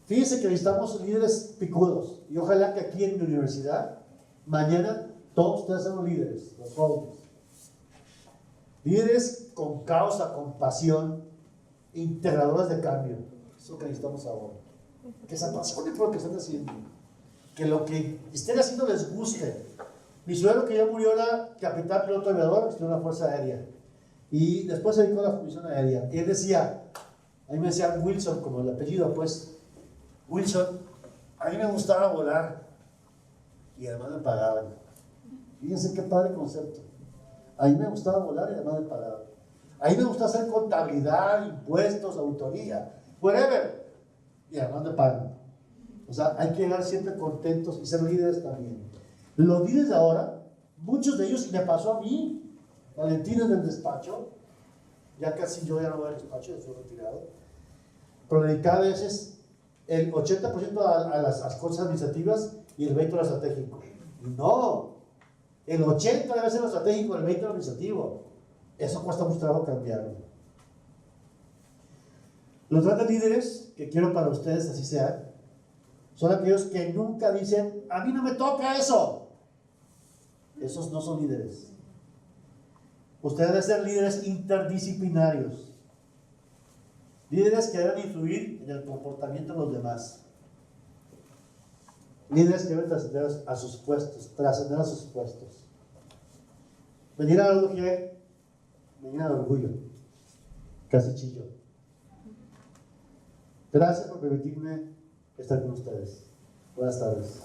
Fíjense que necesitamos líderes picudos y ojalá que aquí en mi universidad mañana todos ustedes sean líderes, los jóvenes. Líderes con causa, con pasión, integradores de cambio. Eso es lo que necesitamos ahora. Que se apasionen por lo que están haciendo. Que lo que estén haciendo les guste. Mi suegro, que ya murió, era capitán piloto aviador, estuvo en la Fuerza Aérea. Y después se dedicó a la función aérea. Y él decía, a mí me decían Wilson, como el apellido, pues, Wilson, a mí me gustaba volar. Y además me pagaban. Fíjense qué padre concepto. A mí me gustaba volar y además me pagaban. A mí me gusta hacer contabilidad, impuestos, auditoría, whatever. Y además me pagan. O sea, hay que llegar siempre contentos y ser líderes también. Los líderes de ahora, muchos de ellos, me pasó a mí, Valentín en el despacho, ya casi yo ya no voy al despacho, ya estoy retirado, pero dedicaba a veces el 80% a las cosas administrativas y el 20% a lo estratégico. Y no, el 80% debe ser lo estratégico, el 20% a lo administrativo. Eso cuesta mucho trabajo cambiarlo. Los grandes líderes, que quiero para ustedes así sean, son aquellos que nunca dicen, a mí no me toca eso. Esos no son líderes. Ustedes deben ser líderes interdisciplinarios. Líderes que deben influir en el comportamiento de los demás. Líderes que deben trascender a sus puestos. Venir a la UG, venir al orgullo. Casi chillo. Gracias por permitirme estar con ustedes. Buenas tardes.